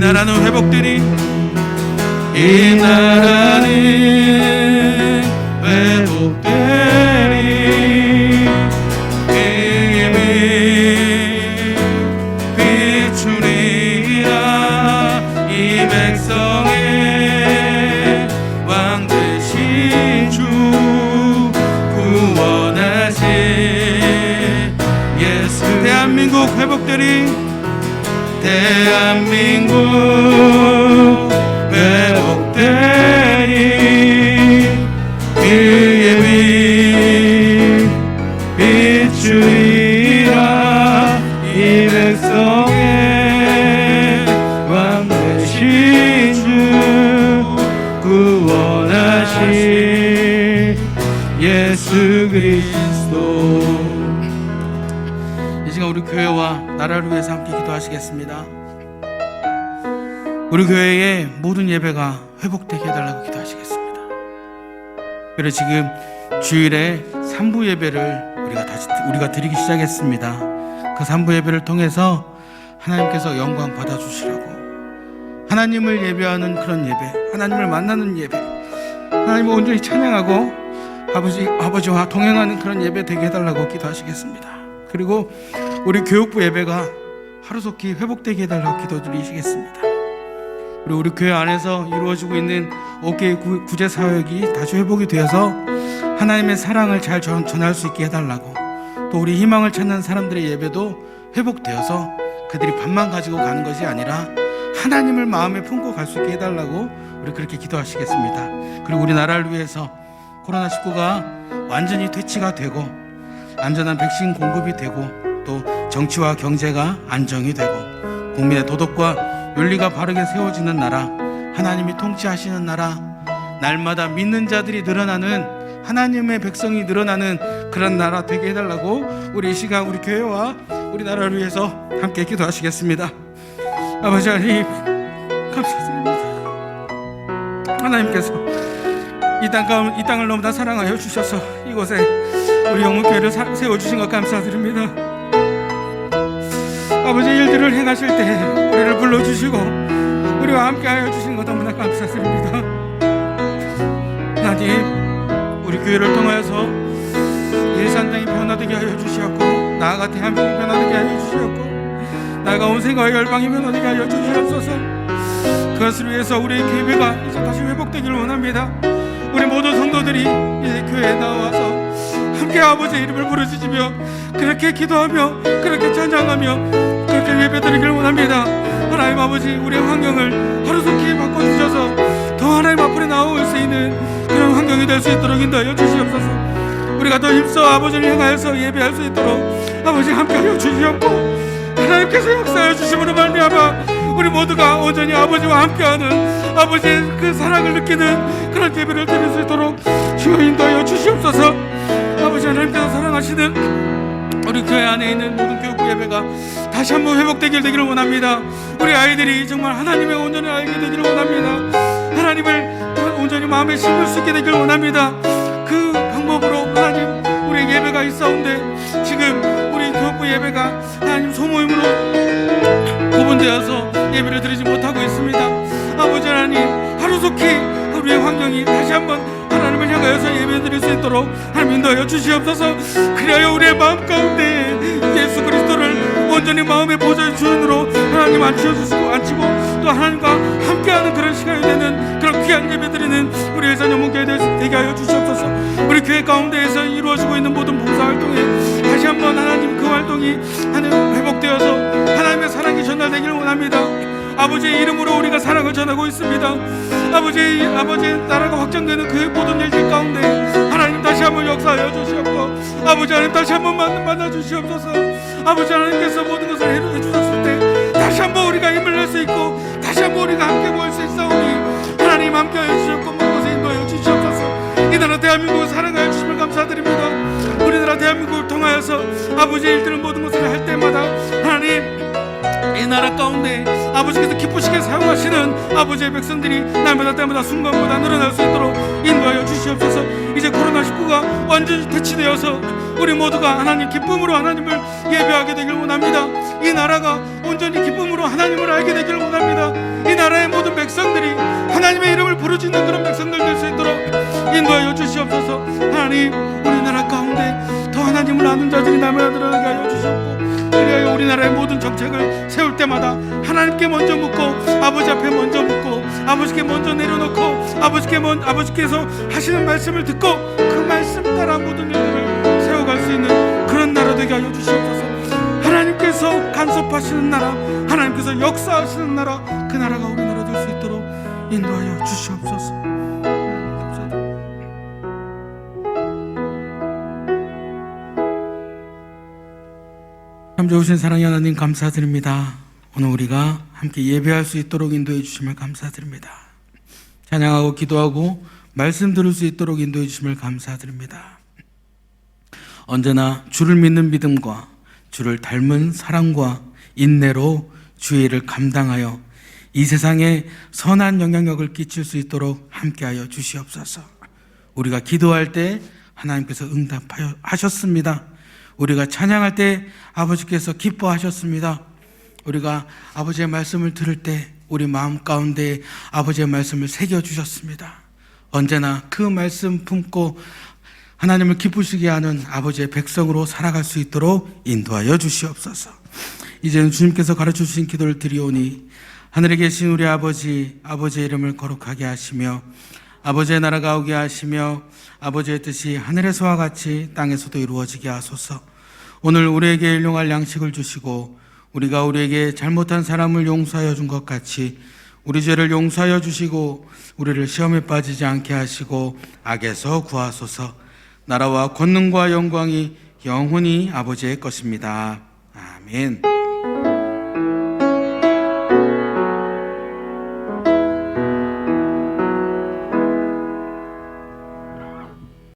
나라는 회복되리. 이 나라는 회복되리. 힘이 비추리라. 이 백성의 왕 되신 주 구원하신 예수. 대한민국 회복되리. 대한민국 회복되리. 그의 빛 비추리라. 이 백성의 왕 되신 주 구원하신 예수 그리스도. 이 시간 우리 교회와 나라를 위해서 함께 기도하시겠습니다. 우리 교회의 모든 예배가 회복되게 해달라고 기도하시겠습니다. 그리고 지금 주일에 3부 예배를 우리가 드리기 시작했습니다. 그 3부 예배를 통해서 하나님께서 영광 받아주시라고, 하나님을 예배하는 그런 예배, 하나님을 만나는 예배, 하나님을 온전히 찬양하고 아버지와 동행하는 그런 예배 되게 해달라고 기도하시겠습니다. 그리고 우리 교육부 예배가 하루속히 회복되게 해달라고 기도드리시겠습니다. 그리고 우리 교회 안에서 이루어지고 있는 5개의 구제 사역이 다시 회복이 되어서 하나님의 사랑을 잘 전할 수 있게 해달라고, 또 우리 희망을 찾는 사람들의 예배도 회복되어서 그들이 밥만 가지고 가는 것이 아니라 하나님을 마음에 품고 갈 수 있게 해달라고 우리 그렇게 기도하시겠습니다. 그리고 우리 나라를 위해서 코로나19가 완전히 퇴치가 되고 안전한 백신 공급이 되고 또 정치와 경제가 안정이 되고 국민의 도덕과 윤리가 바르게 세워지는 나라, 하나님이 통치하시는 나라, 날마다 믿는 자들이 늘어나는, 하나님의 백성이 늘어나는 그런 나라 되게 해달라고 우리 이 시간 우리 교회와 우리 나라를 위해서 함께 기도하시겠습니다. 아버지 하나님 감사드립니다. 하나님께서 이 땅을 너무나 사랑하여 주셔서 이곳에 우리 영문교회를 세워주신 것 감사드립니다. 아버지 일들을 행하실 때 우리를 불러주시고 우리와 함께하여 주신 것 너무나 감사드립니다. 하나님, 우리 교회를 통하여서 예산당이 변화되게 하여 주시었고, 나아가 대한민국이 변화되게 하여 주시었고, 나아가 온 세계와 열방이 변화되게 하여 주시옵소서. 그것을 위해서 우리의 교회가 이제 다시 회복되기를 원합니다. 우리 모든 성도들이 이제 교회에 나와서 함께 아버지의 이름을 부르짖으며 그렇게 기도하며 그렇게 찬양하며 그렇게 예배드리기를 원합니다. 하나님 아버지, 우리의 환경을 하루속히 바꿔주셔서 더 하나님 앞으로 나올 수 있는 그런 환경이 될 수 있도록 인도하여 주시옵소서. 우리가 더 힘써 아버지를 향하여서 예배할 수 있도록 아버지 함께하여 주시옵고, 하나님께서 역사하여 주심으로 말미암아 우리 모두가 온전히 아버지와 함께하는 아버지의 그 사랑을 느끼는 그런 예배를 드릴 수 있도록 주여 인도하여 주시옵소서. 아버지 하나님께서 사랑하시는 우리 교회 안에 있는 모든 교육부 예배가 다시 한번 회복되기를 원합니다. 우리 아이들이 정말 하나님의 온전히 알게 되기를 원합니다. 하나님을 온전히 마음에 심을 수 있게 되기를 원합니다. 그 방법으로 하나님 우리의 예배가 있사온데 지금 우리 교육부 예배가 하나님 소모임으로 구분되어서 예배를 드리지 못하고 있습니다. 아버지 하나님, 하루속히 우리의 환경이 다시 한번 하나님을 향하여서 예배드릴 수 있도록 하나님 인도하여 주시옵소서. 그리하여 우리의 마음 가운데 예수 그리스도를 온전히 마음의 보좌의 주인으로 하나님 앉히고 또 하나님과 함께하는 그런 시간이 되는 그런 귀한 예배드리는 우리 예산 영문교회 되게 하여 주시옵소서. 우리 교회 가운데에서 이루어지고 있는 모든 봉사활동에 다시 한번 하나님 그 활동이 하나님 회복되어서 하나님의 사랑이 전달되기를 원합니다. 아버지의 이름으로 우리가 사랑을 전하고 있습니다. 아버지의 나라가 확장되는 그 모든 일들 가운데 하나님 다시 한번 역사하여 주시옵고, 아버지 하나님 다시 한번 만나 주시옵소서. 아버지 하나님께서 모든 것을 해주셨을 때 다시 한번 우리가 힘을 낼 수 있고 다시 한번 우리가 함께 모일 수 있사오니 하나님 함께하여 주시옵고 모든 것을 인도하여 주시옵소서. 이 나라 대한민국을 사랑하여 주심을 감사드립니다. 우리나라 대한민국을 통하여서 아버지의 일들을 모든 것을 할 때마다 하나님 이 나라 가운데 아버지께서 기쁘시게 사용하시는 아버지의 백성들이 날마다 때마다 순간보다 늘어날 수 있도록 인도하여 주시옵소서. 이제 코로나19가 완전히 퇴치되어서 우리 모두가 하나님 기쁨으로 하나님을 예배하게 되길 원합니다. 이 나라가 온전히 기쁨으로 하나님을 알게 되기를 원합니다. 이 나라의 모든 백성들이 하나님의 이름을 부르짖는 그런 백성들 될 수 있도록 인도하여 주시옵소서. 하나님, 우리나라 가운데 더 하나님을 아는 자들이 남아 들어가게 하여 주시옵고, 그리하여 우리나라의 모든 정책을 세울 때마다 하나님께 먼저 묻고, 아버지 앞에 먼저 묻고, 아버지께 먼저 내려놓고, 아버지께서 하시는 말씀을 듣고 그 말씀 따라 모든 일들을 세워갈 수 있는 그런 나라 되게 하여 주시옵소서. 하나님께서 간섭하시는 나라, 하나님께서 역사하시는 나라, 그 나라가 우리나라 될 수 있도록 인도하여 주시옵소서. 감사합니다. 참 좋으신 사랑의 하나님, 감사드립니다. 오늘 우리가 함께 예배할 수 있도록 인도해 주심을 감사드립니다. 찬양하고 기도하고 말씀 들을 수 있도록 인도해 주심을 감사드립니다. 언제나 주를 믿는 믿음과 주를 닮은 사랑과 인내로 주의 일을 감당하여 이 세상에 선한 영향력을 끼칠 수 있도록 함께하여 주시옵소서. 우리가 기도할 때 하나님께서 응답하셨습니다. 우리가 찬양할 때 아버지께서 기뻐하셨습니다. 우리가 아버지의 말씀을 들을 때 우리 마음 가운데 아버지의 말씀을 새겨주셨습니다. 언제나 그 말씀 품고 하나님을 기쁘시게 하는 아버지의 백성으로 살아갈 수 있도록 인도하여 주시옵소서. 이제는 주님께서 가르쳐 주신 기도를 드리오니, 하늘에 계신 우리 아버지, 아버지의 이름을 거룩하게 하시며 아버지의 나라가 오게 하시며 아버지의 뜻이 하늘에서와 같이 땅에서도 이루어지게 하소서. 오늘 우리에게 일용할 양식을 주시고 우리가 우리에게 잘못한 사람을 용서하여 준 것 같이 우리 죄를 용서하여 주시고 우리를 시험에 빠지지 않게 하시고 악에서 구하소서. 나라와 권능과 영광이 영원히 아버지의 것입니다. 아멘.